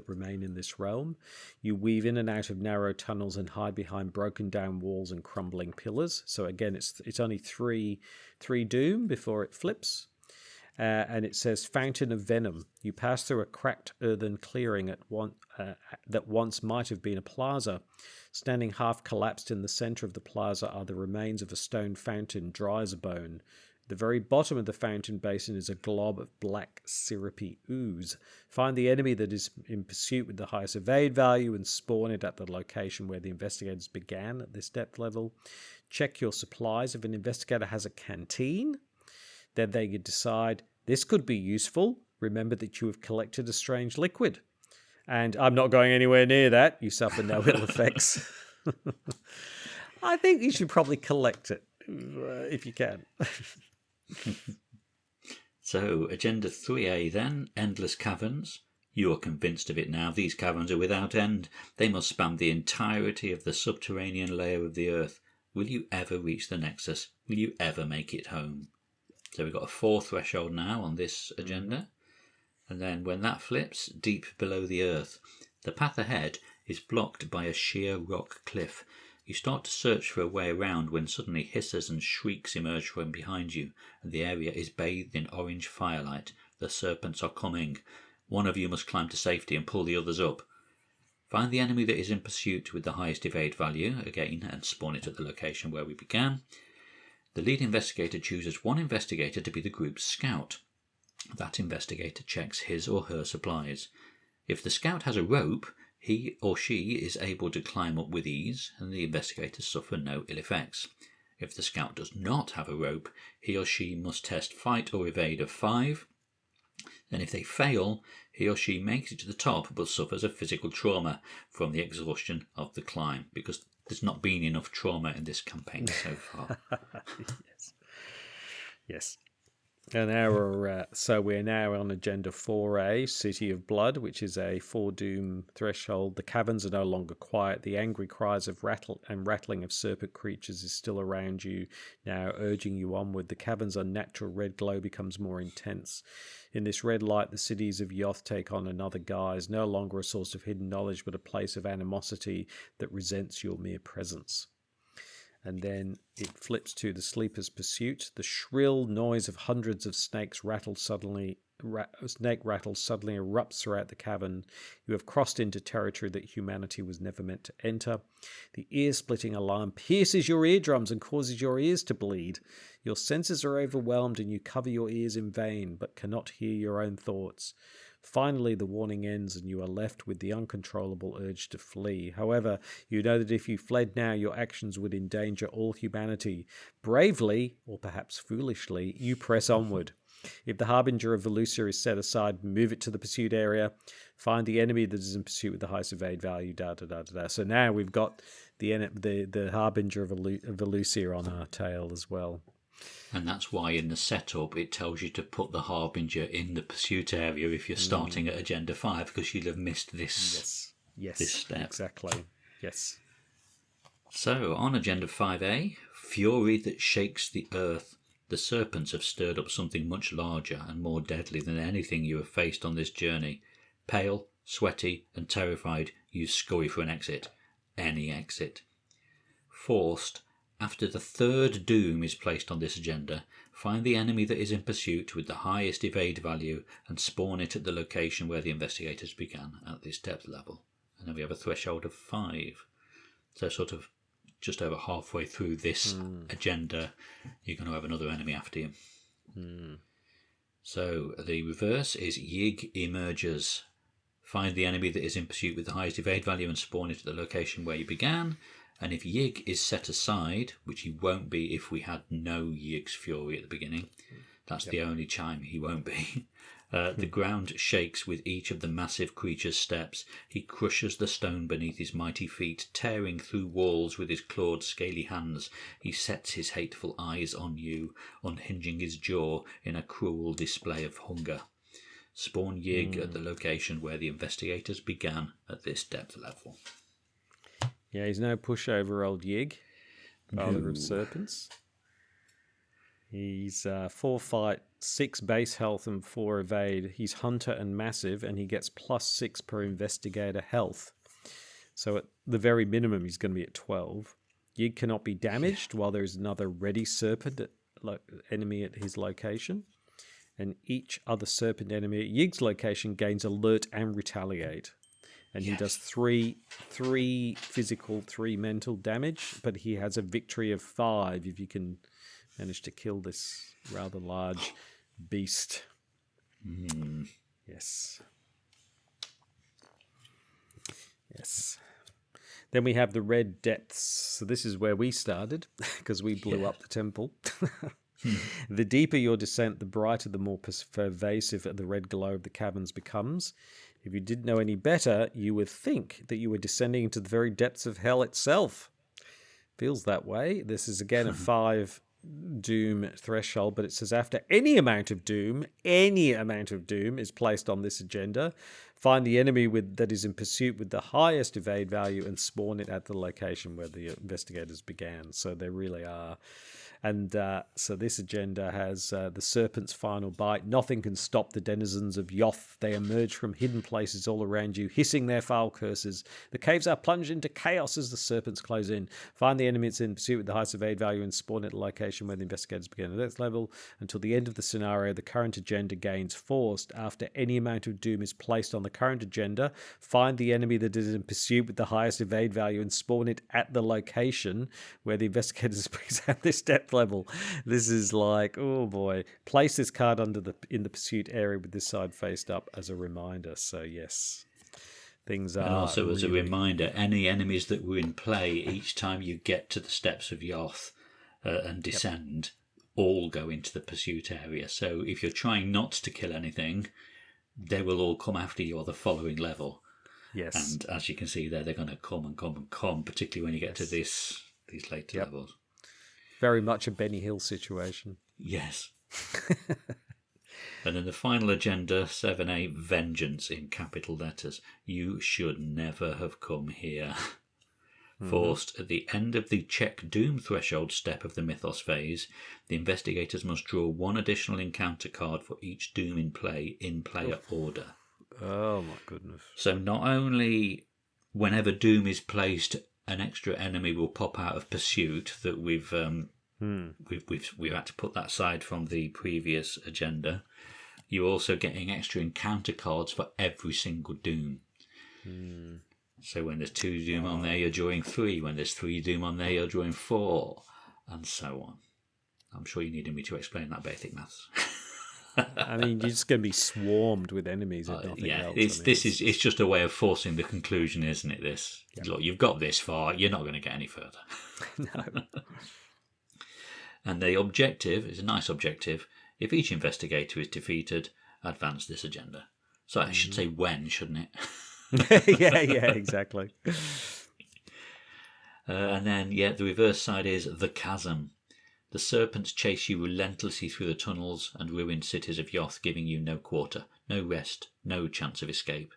remain in this realm. You weave in and out of narrow tunnels and hide behind broken down walls and crumbling pillars. So again, it's only three doom before it flips. And it says Fountain of Venom. You pass through a cracked earthen clearing that once might have been a plaza. Standing half collapsed in the center of the plaza are the remains of a stone fountain, dry as a bone. The very bottom of the fountain basin is a glob of black, syrupy ooze. Find the enemy that is in pursuit with the highest evade value and spawn it at the location where the investigators began at this depth level. Check your supplies. If an investigator has a canteen, then they could decide, this could be useful. Remember that you have collected a strange liquid. And I'm not going anywhere near that. You suffer no ill effects. I think you should probably collect it, if you can. So, Agenda 3A then, Endless Caverns. You are convinced of it now. These caverns are without end. They must span the entirety of the subterranean layer of the Earth. Will you ever reach the Nexus? Will you ever make it home? So we've got a 4 threshold now on this agenda. And then when that flips, deep below the earth, the path ahead is blocked by a sheer rock cliff. You start to search for a way around when suddenly hisses and shrieks emerge from behind you, and the area is bathed in orange firelight. The serpents are coming. One of you must climb to safety and pull the others up. Find the enemy that is in pursuit with the highest evade value, again, and spawn it at the location where we began. The lead investigator chooses one investigator to be the group's scout. That investigator checks his or her supplies. If the scout has a rope, he or she is able to climb up with ease, and the investigators suffer no ill effects. If the scout does not have a rope, he or she must test fight or evade of 5. Then if they fail, he or she makes it to the top but suffers a physical trauma from the exhaustion of the climb, because there's not been enough trauma in this campaign so far. Yes. And so we're now on agenda 4A, City of Blood, which is a 4 doom threshold. The caverns are no longer quiet. The angry cries of rattling of serpent creatures is still around you, now urging you onward. The cavern's unnatural red glow becomes more intense. In this red light, the cities of Yoth take on another guise, no longer a source of hidden knowledge, but a place of animosity that resents your mere presence. And then it flips to the Sleeper's Pursuit. The shrill noise of hundreds of snake rattles suddenly erupts throughout the cavern. You have crossed into territory that humanity was never meant to enter. The ear-splitting alarm pierces your eardrums and causes your ears to bleed. Your senses are overwhelmed and you cover your ears in vain, but cannot hear your own thoughts. Finally, the warning ends and you are left with the uncontrollable urge to flee. However, you know that if you fled now, your actions would endanger all humanity. Bravely, or perhaps foolishly, you press onward. If the Harbinger of Velusia is set aside, move it to the pursuit area. Find the enemy that is in pursuit with the highest evade value, So now we've got the Harbinger of Velusia on our tail as well. And that's why in the setup it tells you to put the Harbinger in the pursuit area if you're starting at Agenda 5, because you'll have missed this step. Exactly. Yes. So, on Agenda 5A, Fury that shakes the earth. The serpents have stirred up something much larger and more deadly than anything you have faced on this journey. Pale, sweaty, and terrified, you scurry for an exit. Any exit. Forced, after the 3rd doom is placed on this agenda, find the enemy that is in pursuit with the highest evade value and spawn it at the location where the investigators began at this depth level. And then we have a threshold of 5. So sort of just over halfway through this agenda, you're going to have another enemy after you. So the reverse is Yig emerges. Find the enemy that is in pursuit with the highest evade value and spawn it at the location where you began. And if Yig is set aside, which he won't be if we had no Yig's Fury at the beginning, that's the only time he won't be. The ground shakes with each of the massive creature's steps. He crushes the stone beneath his mighty feet, tearing through walls with his clawed, scaly hands. He sets his hateful eyes on you, unhinging his jaw in a cruel display of hunger. Spawn Yig at the location where the investigators began at this depth level. Yeah, he's no pushover old Yig, father of serpents. He's 4 fight, 6 base health and 4 evade. He's hunter and massive, and he gets +6 per investigator health. So at the very minimum, he's going to be at 12. Yig cannot be damaged while there is another ready serpent enemy at his location. And each other serpent enemy at Yig's location gains alert and retaliate. And he does 3 physical, 3 mental damage, but he has a victory of 5 if you can manage to kill this rather large beast. Yes. Then we have the red depths. So this is where we started, because we blew up the temple. The deeper your descent, the brighter, the more pervasive the red glow of the caverns becomes. If you didn't know any better, you would think that you were descending into the very depths of hell itself. Feels that way. This is again a 5 doom threshold, but it says after any amount of doom is placed on this agenda, find the enemy that is in pursuit with the highest evade value and spawn it at the location where the investigators began. So there really are. And so this agenda has the serpent's final bite. Nothing can stop the denizens of Yoth. They emerge from hidden places all around you, hissing their foul curses. The caves are plunged into chaos as the serpents close in. Find the enemy that's in pursuit with the highest evade value and spawn at the location where the investigators begin. At that level, until the end of the scenario, the current agenda gains forced. After any amount of doom is placed on the current agenda, find the enemy that is in pursuit with the highest evade value and spawn it at the location where the investigators present this depth level. This is like, oh boy. Place this card in the pursuit area with this side faced up as a reminder. So yes, things are. And also as a reminder, any enemies that were in play each time you get to the Steps of Yoth, and descend all go into the pursuit area. So if you're trying not to kill anything, they will all come after you on the following level. Yes. And as you can see there, they're going to come and come and come, particularly when you get to these later levels. Very much a Benny Hill situation. Yes. And then the final agenda, 7A, Vengeance in capital letters. You should never have come here. Forced at the end of the check doom threshold step of the Mythos phase, the investigators must draw one additional encounter card for each doom in play in player order. Oh my goodness. So not only whenever doom is placed, an extra enemy will pop out of pursuit that we've had to put that aside from the previous agenda. You're also getting extra encounter cards for every single doom. So when there's 2 doom on there, you're drawing 3. When there's 3 doom on there, you're drawing 4, and so on. I'm sure you needed me to explain that basic maths. I mean, you're just going to be swarmed with enemies if nothing else. It's just a way of forcing the conclusion, isn't it? This look, you've got this far, you're not going to get any further. No. And the objective is a nice objective. If each investigator is defeated, advance this agenda. So I should say when, shouldn't it? yeah, exactly. And then, the reverse side is the chasm. The serpents chase you relentlessly through the tunnels and ruined cities of Yoth, giving you no quarter, no rest, no chance of escape.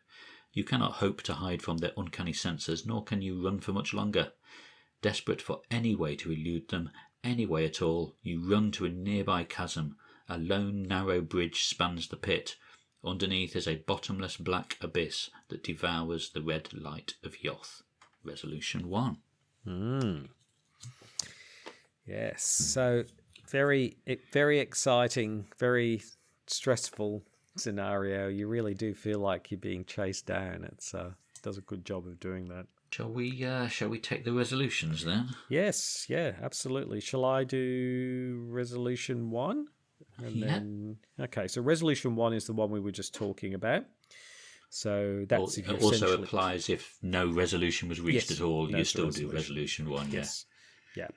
You cannot hope to hide from their uncanny senses, nor can you run for much longer. Desperate for any way to elude them, any way at all, you run to a nearby chasm. A lone, narrow bridge spans the pit. Underneath is a bottomless black abyss that devours the red light of Yoth. Resolution 1. Yes, so very exciting, very stressful scenario. You really do feel like you're being chased down. It does a good job of doing that. Shall we take the resolutions then? Yes, absolutely. Shall I do resolution 1? Okay, so resolution 1 is the one we were just talking about. So that's it also applies if no resolution was reached at all. You still do resolution 1. Yes. Yeah.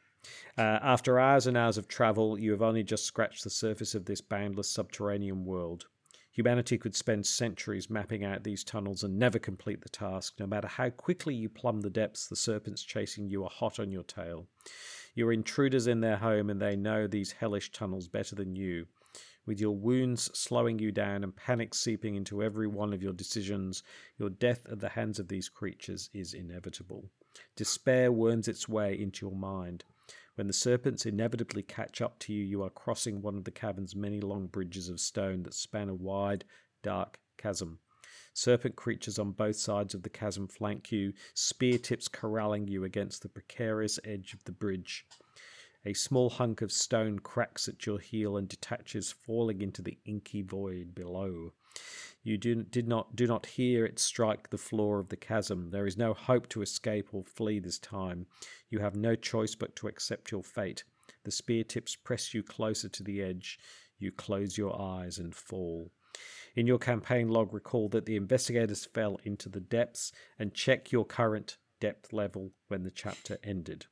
After hours and hours of travel, you have only just scratched the surface of this boundless subterranean world. Humanity could spend centuries mapping out these tunnels and never complete the task. No matter how quickly you plumb the depths, the serpents chasing you are hot on your tail. You are intruders in their home, and they know these hellish tunnels better than you. With your wounds slowing you down and panic seeping into every one of your decisions, your death at the hands of these creatures is inevitable. Despair worms its way into your mind. When the serpents inevitably catch up to you, you are crossing one of the cavern's many long bridges of stone that span a wide, dark chasm. Serpent creatures on both sides of the chasm flank you, spear tips corralling you against the precarious edge of the bridge. A small hunk of stone cracks at your heel and detaches, falling into the inky void below. You do not hear it strike the floor of the chasm. There is no hope to escape or flee this time. You have no choice but to accept your fate. The spear tips press you closer to the edge. You close your eyes and fall. In your campaign log, recall that the investigators fell into the depths, and check your current depth level when the chapter ended.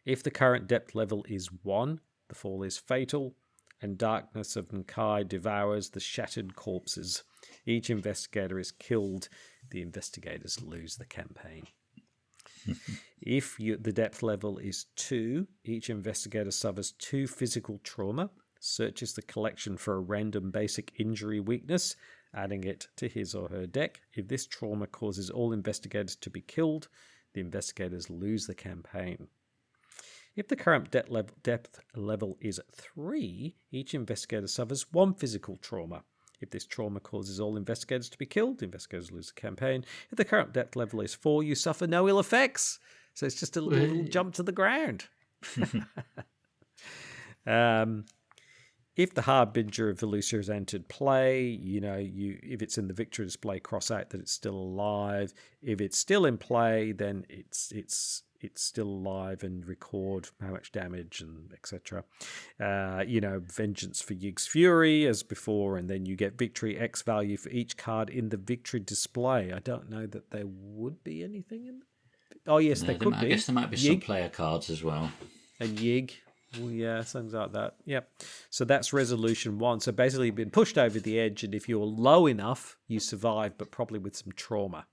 If the current depth level is 1, the fall is fatal, and darkness of Nkai devours the shattered corpses. Each investigator is killed. The investigators lose the campaign. If the depth level is 2, each investigator suffers 2 physical trauma, searches the collection for a random basic injury weakness, adding it to his or her deck. If this trauma causes all investigators to be killed, the investigators lose the campaign. If the current depth level is 3, each investigator suffers 1 physical trauma. If this trauma causes all investigators to be killed, the investigators lose the campaign. If the current depth level is 4, you suffer no ill effects. So it's just a little jump to the ground. If the Harbinger of Velusia has entered play, if it's in the victory display, cross out that it's still alive. If it's still in play, then it's still alive and record how much damage and etc. Vengeance for Yig's Fury as before, and then you get victory X value for each card in the victory display. I don't know that there would be anything in. Oh yes, there could be. I guess there might be some player cards as well. and Yig. Oh, yeah, things like that. Yep. So that's resolution 1. So basically, you've been pushed over the edge, and if you're low enough, you survive, but probably with some trauma.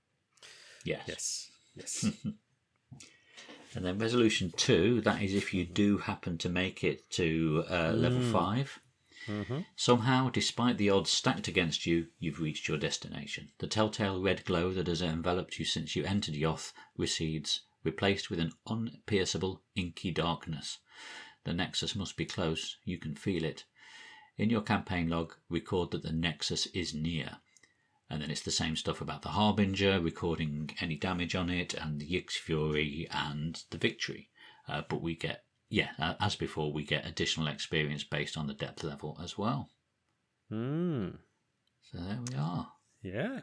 Yes. Yes. And then resolution 2, that is if you do happen to make it to level 5. Mm-hmm. Somehow, despite the odds stacked against you, you've reached your destination. The telltale red glow that has enveloped you since you entered Yoth recedes, replaced with an unpierceable, inky darkness. The Nexus must be close. You can feel it. In your campaign log, record that the Nexus is near. And then it's the same stuff about the Harbinger, recording any damage on it, and the Yix Fury and the Victory. But we get, as before, we get additional experience based on the depth level as well. So there we are. Yeah.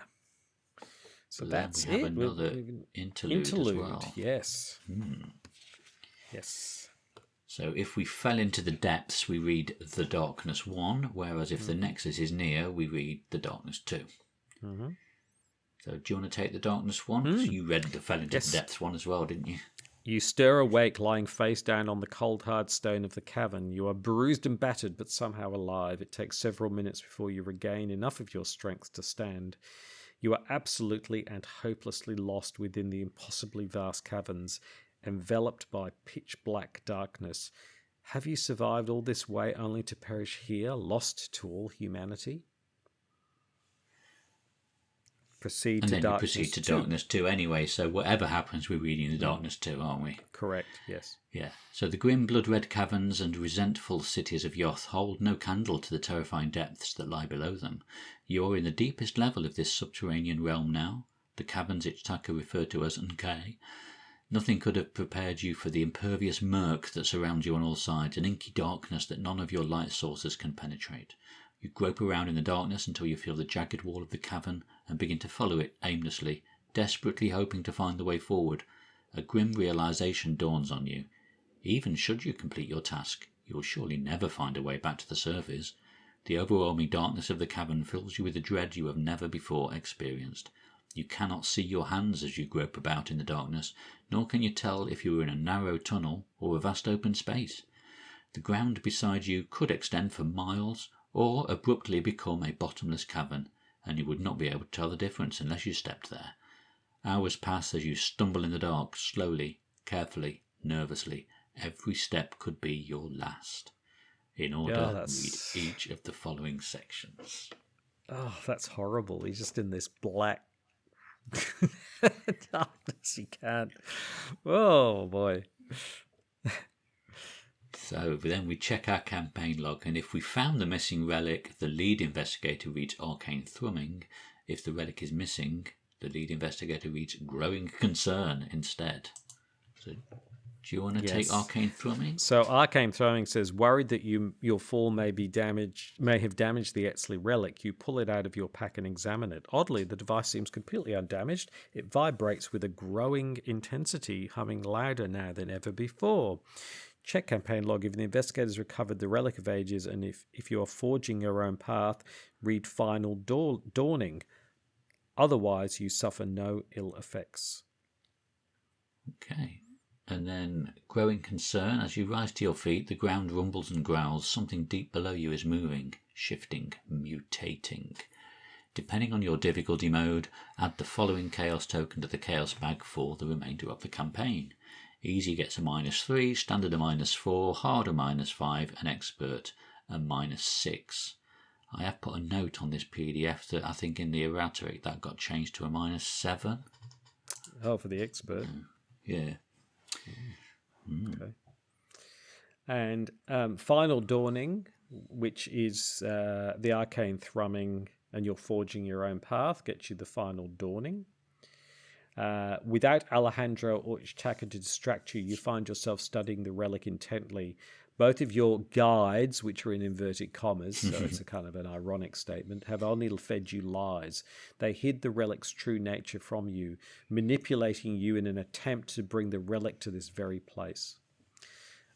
So But that's then we have it. another interlude as well. Yes. Yes. So if we fell into the depths, we read the Darkness 1, whereas if the Nexus is near, we read the Darkness 2. So do you want to take the Darkness 1? Because you read the fell into the depths 1 as well, didn't you? You stir awake, lying face down on the cold, hard stone of the cavern. You are bruised and battered, but somehow alive. It takes several minutes before you regain enough of your strength to stand. You are absolutely and hopelessly lost within the impossibly vast caverns, enveloped by pitch-black darkness. Have you survived all this way only to perish here, lost to all humanity? Proceed to Darkness 2 anyway, so whatever happens, we're reading the Darkness 2, aren't we? Correct, yes. Yeah. So the grim blood-red caverns and resentful cities of Yoth hold no candle to the terrifying depths that lie below them. You're in the deepest level of this subterranean realm now, the caverns Ichtaka referred to as Nkei. Nothing could have prepared you for the impervious murk that surrounds you on all sides, an inky darkness that none of your light sources can penetrate. You grope around in the darkness until you feel the jagged wall of the cavern and begin to follow it aimlessly, desperately hoping to find the way forward. A grim realization dawns on you. Even should you complete your task, you will surely never find a way back to the surface. The overwhelming darkness of the cavern fills you with a dread you have never before experienced. You cannot see your hands as you grope about in the darkness, nor can you tell if you are in a narrow tunnel or a vast open space. The ground beside you could extend for miles, or abruptly become a bottomless cavern, and you would not be able to tell the difference unless you stepped there. Hours pass as you stumble in the dark, slowly, carefully, nervously. Every step could be your last. In order, read each of the following sections. Oh, that's horrible. He's just in this black darkness. He can't. Oh, boy. So then we check our campaign log, and if we found the missing relic, the lead investigator reads Arcane Thrumming. If the relic is missing, the lead investigator reads Growing Concern instead. So do you want to take Arcane Thrumming? So Arcane Thrumming says, worried that your fall may have damaged the Etzli relic, you pull it out of your pack and examine it. Oddly, the device seems completely undamaged. It vibrates with a growing intensity, humming louder now than ever before. Check campaign log. If the investigators recovered the Relic of Ages, and if you are forging your own path, read Final Dawning. Otherwise, you suffer no ill effects. Okay. And then Growing Concern. As you rise to your feet, the ground rumbles and growls. Something deep below you is moving, shifting, mutating. Depending on your difficulty mode, add the following Chaos token to the Chaos bag for the remainder of the campaign. Easy gets a -3, Standard a -4, Hard a -5, and Expert a -6. I have put a note on this PDF that I think in the errata that got changed to a -7. Oh, for the Expert. Yeah. Okay. And Final Dawning, which is the Arcane Thrumming, and you're forging your own path, gets you the Final Dawning. Without Alejandro or Ichtaka to distract you, you find yourself studying the relic intently. Both of your guides, which are in inverted commas, so it's a kind of an ironic statement, have only fed you lies. They hid the relic's true nature from you, manipulating you in an attempt to bring the relic to this very place.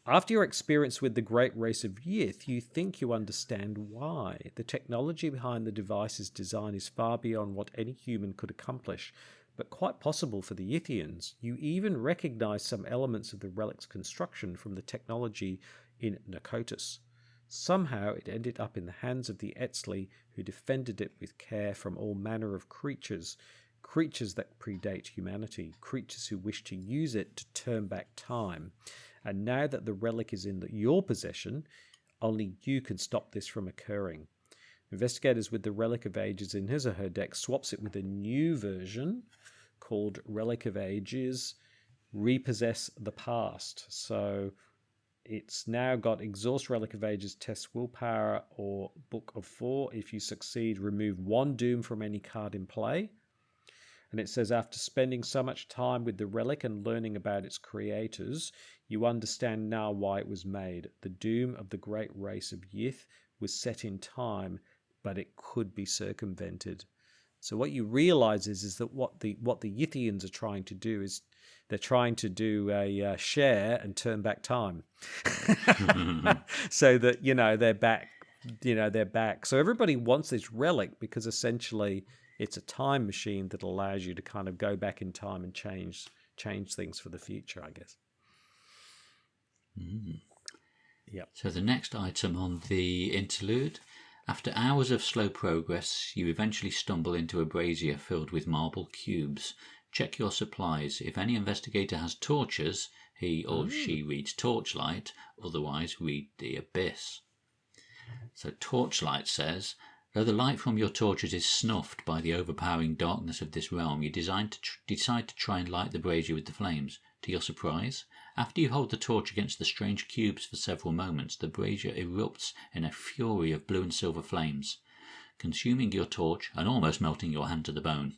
After your experience with the great race of Yith, you think you understand why. The technology behind the device's design is far beyond what any human could accomplish. but quite possible for the Yithians. You even recognize some elements of the relic's construction from the technology in Nakotis. Somehow it ended up in the hands of the Etzli, who defended it with care from all manner of creatures that predate humanity, creatures who wish to use it to turn back time. And now that the relic is in your possession, only you can stop this from occurring. Investigators with the Relic of Ages in his or her deck swaps it with a new version called Relic of Ages Repossess the Past. So it's now got Exhaust Relic of Ages, Test Willpower or Book of 4. If you succeed, remove 1 doom from any card in play. And it says, after spending so much time with the relic and learning about its creators, you understand now why it was made. The doom of the great race of Yith was set in time, but it could be circumvented. So what you realize is that what the Yithians are trying to do is they're trying to do a share and turn back time, so that they're back. They're back. So everybody wants this relic because essentially it's a time machine that allows you to kind of go back in time and change things for the future, I guess. Mm. Yep. So the next item on the interlude. After hours of slow progress, you eventually stumble into a brazier filled with marble cubes. Check your supplies. If any investigator has torches, he or she reads Torchlight, otherwise read the Abyss. So Torchlight says, though the light from your torches is snuffed by the overpowering darkness of this realm, you decide to try and light the brazier with the flames. To your surprise, after you hold the torch against the strange cubes for several moments, the brazier erupts in a fury of blue and silver flames, consuming your torch and almost melting your hand to the bone.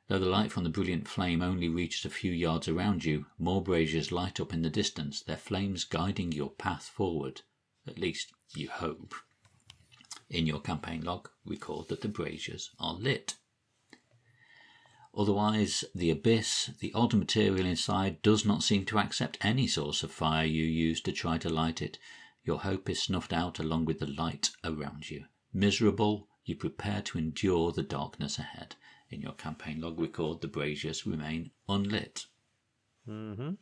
Though the light from the brilliant flame only reaches a few yards around you, more braziers light up in the distance, their flames guiding your path forward. At least, you hope. In your campaign log, record that the braziers are lit. Otherwise, the Abyss, the odd material inside, does not seem to accept any source of fire you use to try to light it. Your hope is snuffed out along with the light around you. Miserable, you prepare to endure the darkness ahead. In your campaign log, record the braziers remain unlit. Mm-hmm.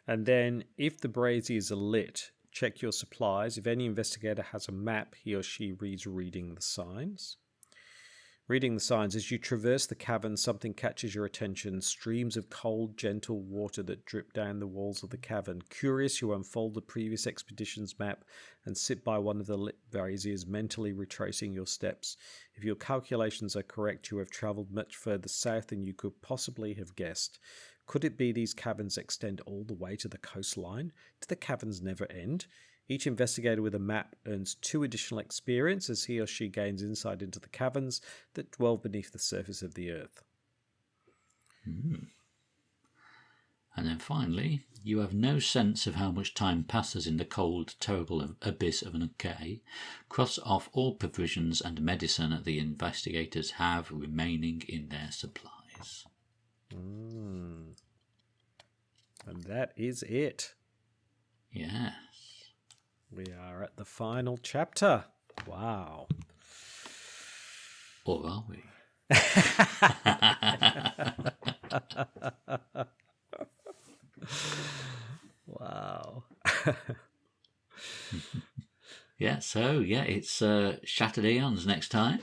And then, if the braziers are lit, check your supplies. If any investigator has a map, he or she reads Reading the Signs. Reading the signs, as you traverse the cavern, something catches your attention. Streams of cold, gentle water that drip down the walls of the cavern. Curious, you unfold the previous expedition's map and sit by one of the lit braziers, mentally retracing your steps. If your calculations are correct, you have travelled much further south than you could possibly have guessed. Could it be these caverns extend all the way to the coastline? Do the caverns never end? Each investigator with a map earns 2 additional experience as he or she gains insight into the caverns that dwell beneath the surface of the earth. And then finally, you have no sense of how much time passes in the cold, terrible abyss of an Unkei. Cross off all provisions and medicine the investigators have remaining in their supplies. And that is it. Yes. We are at the final chapter. Wow. Or are we? Wow. It's Shattered Eons next time.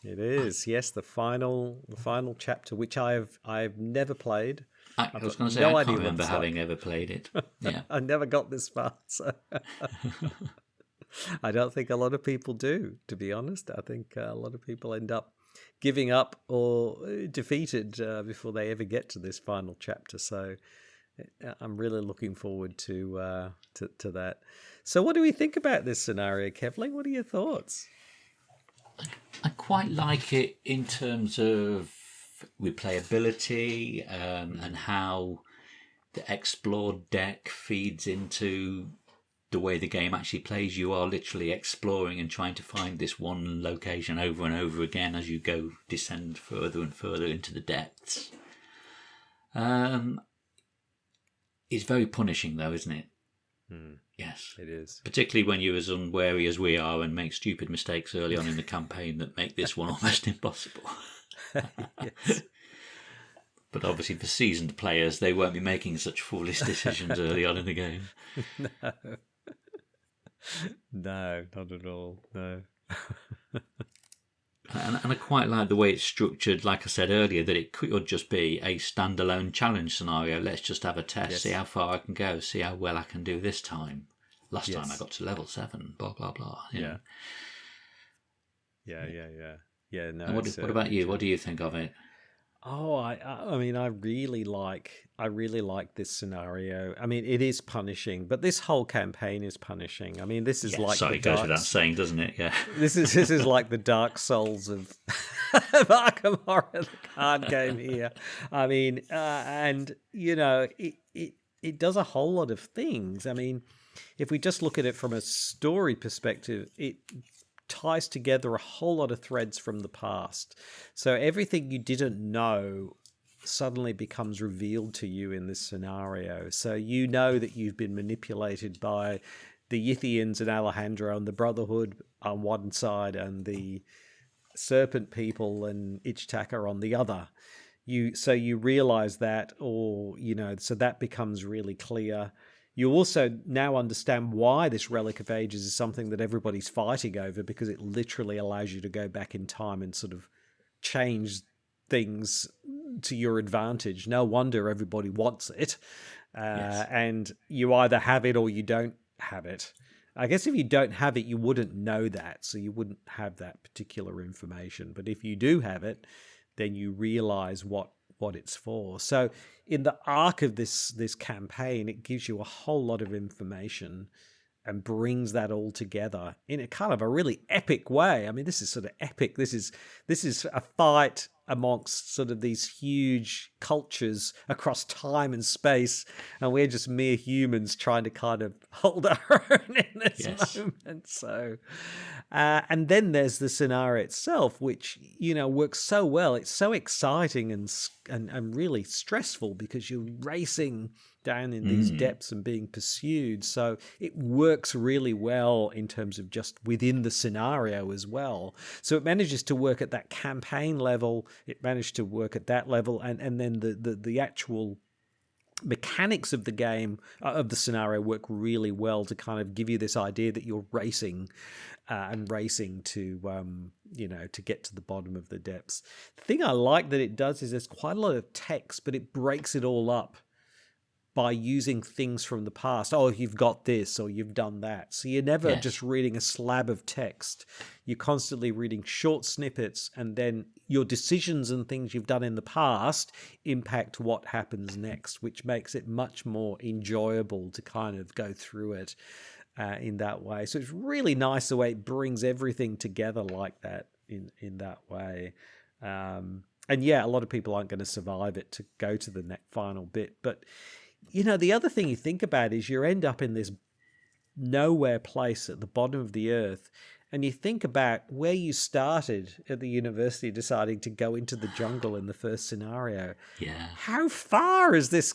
It is. Yes, the final chapter, which I've never played. I was going to say, I can't remember having ever played it. Yeah, I never got this far, so I don't think a lot of people do, to be honest. I think a lot of people end up giving up or defeated before they ever get to this final chapter. So I'm really looking forward to that. So what do we think about this scenario, Kevling? What are your thoughts? I quite like it in terms of replayability and how the explored deck feeds into the way the game actually plays. You are literally exploring and trying to find this one location over and over again as you descend further and further into the depths. It's very punishing though, isn't it? Yes, it is. Particularly when you're as unwary as we are and make stupid mistakes early on in the campaign that make this one almost impossible. Yes. But obviously for seasoned players, they won't be making such foolish decisions early on in the game. No. No, not at all. No. And I quite like the way it's structured, like I said earlier, that it could just be a standalone challenge scenario. Let's just have a test, see how far I can go, see how well I can do this time. Last time I got to level 7, blah, blah, blah. Yeah. Yeah. No. And what about you? What do you think of it? Oh, I mean, I really like this scenario. I mean, it is punishing, but this whole campaign is punishing. I mean, this is like sorry, it goes without saying, doesn't it? Yeah. This is like the Dark Souls of Arkham Horror, the card game here. I mean, and you know, it does a whole lot of things. I mean, if we just look at it from a story perspective, it ties together a whole lot of threads from the past. So everything you didn't know suddenly becomes revealed to you in this scenario. So you know that you've been manipulated by the Yithians and Alejandro and the Brotherhood on one side and the Serpent People and Ichtaka on the other. So you realize that, or, you know, so that becomes really clear. You also now understand why this Relic of Ages is something that everybody's fighting over, because it literally allows you to go back in time and sort of change things to your advantage. No wonder everybody wants it. And you either have it or you don't have it. I guess if you don't have it, you wouldn't know that, so you wouldn't have that particular information. But if you do have it, then you realize what it's for. So in the arc of this campaign, it gives you a whole lot of information and brings that all together in a kind of a really epic way. I mean, this is sort of epic. This is a fight amongst sort of these huge cultures across time and space, and we're just mere humans trying to kind of hold our own in this moment. So, and then there's the scenario itself, which, you know, works so well. It's so exciting and really stressful because you're racing down in these depths and being pursued. So it works really well in terms of just within the scenario as well. So it manages to work at that campaign level. It managed to work at that level, and then the actual mechanics of the game, of the scenario, work really well to kind of give you this idea that you're racing to you know, to get to the bottom of the depths. The thing I like that it does is there's quite a lot of text, but it breaks it all up by using things from the past. Oh, you've got this, or you've done that. So you're never just reading a slab of text. You're constantly reading short snippets, and then your decisions and things you've done in the past impact what happens next, which makes it much more enjoyable to kind of go through it in that way. So it's really nice the way it brings everything together like that in that way. And yeah, a lot of people aren't going to survive it to go to the final bit, but you know, the other thing you think about is you end up in this nowhere place at the bottom of the earth, and you think about where you started at the university deciding to go into the jungle in the first scenario. Yeah. How far has this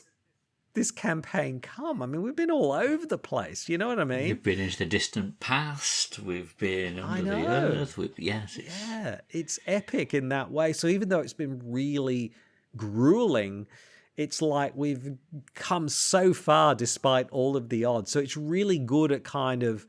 campaign come? I mean, we've been all over the place. You know what I mean? We've been into the distant past. We've been under the earth. Yeah, it's epic in that way. So even though it's been really grueling, it's like we've come so far despite all of the odds. So it's really good at kind of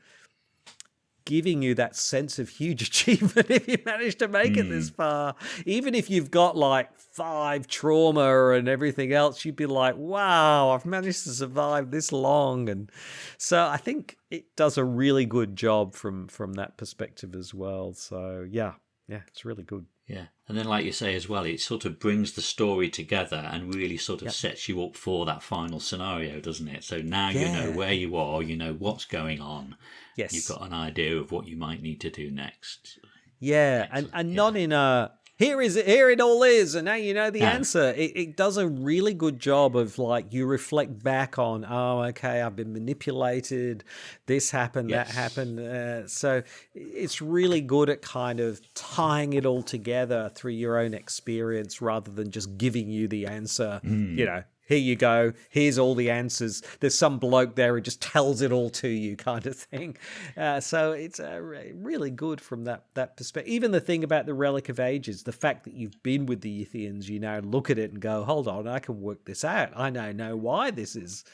giving you that sense of huge achievement if you manage to make it this far. Even if you've got like 5 trauma and everything else, you'd be like, wow, I've managed to survive this long. And so I think it does a really good job from that perspective as well. So yeah, it's really good. Yeah, and then like you say as well, it sort of brings the story together and really sort of sets you up for that final scenario, doesn't it? So now you know where you are, you know what's going on. Yes. You've got an idea of what you might need to do next. Yeah, and not in a, here it all is, and now you know the answer. It does a really good job of, like, you reflect back on, oh, okay, I've been manipulated, this happened, that happened. So it's really good at kind of tying it all together through your own experience rather than just giving you the answer, you know, here you go, here's all the answers. There's some bloke there who just tells it all to you, kind of thing. So it's really good from that perspective. Even the thing about the Relic of Ages, the fact that you've been with the Yithians, you now look at it and go, hold on, I can work this out. I now know why this is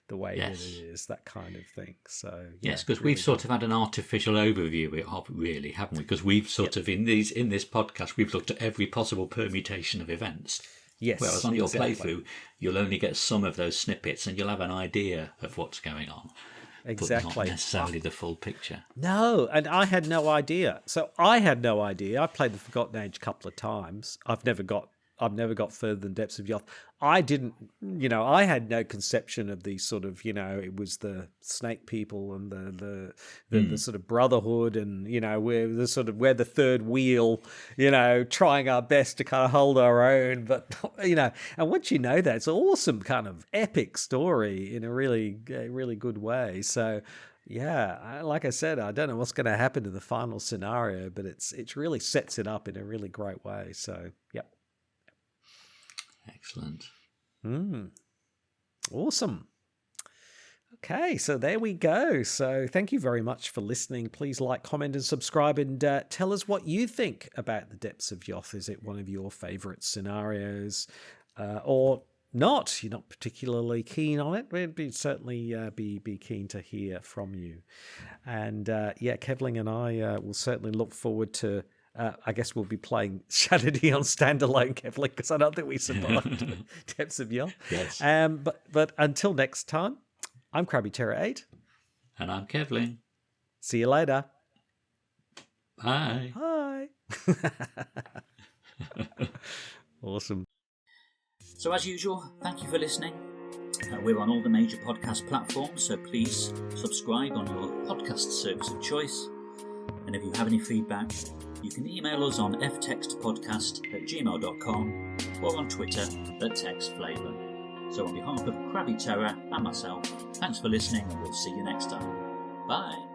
the way that it is, that kind of thing. So yes, because we've sort of had an artificial overview of it, really, haven't we? Because we've sort of in this podcast we've looked at every possible permutation of events. Yes. Whereas on your playthrough, you'll only get some of those snippets, and you'll have an idea of what's going on. Exactly. But not necessarily the full picture. No, and I had no idea. So I had no idea. I've played the Forgotten Age a couple of times. I've never got further than Depths of Yoth. I didn't, I had no conception of the sort of, it was the snake people and the sort of brotherhood, and we're the third wheel, trying our best to kind of hold our own, but and once you know that, it's an awesome kind of epic story in a really good way. So yeah, like I said, I don't know what's going to happen to the final scenario, but it really sets it up in a really great way. So yep. Excellent. Awesome. Okay, so there we go. So thank you very much for listening. Please like, comment, and subscribe, and tell us what you think about the Depths of Yoth. Is it one of your favourite scenarios, or not? You're not particularly keen on it? We'd certainly be keen to hear from you. And Kevling and I will certainly look forward to. I guess we'll be playing Shattered on standalone, Kevling, because I don't think we survived Depths of Yoth. Yes. But until next time, I'm CrabbyTerror8. And I'm Kevling. See you later. Bye. Bye. Awesome. So as usual, thank you for listening. We're on all the major podcast platforms, so please subscribe on your podcast service of choice. And if you have any feedback, you can email us on ftextpodcast@gmail.com or on Twitter @textflavor. So on behalf of Crabby Terror and myself, thanks for listening, and we'll see you next time. Bye.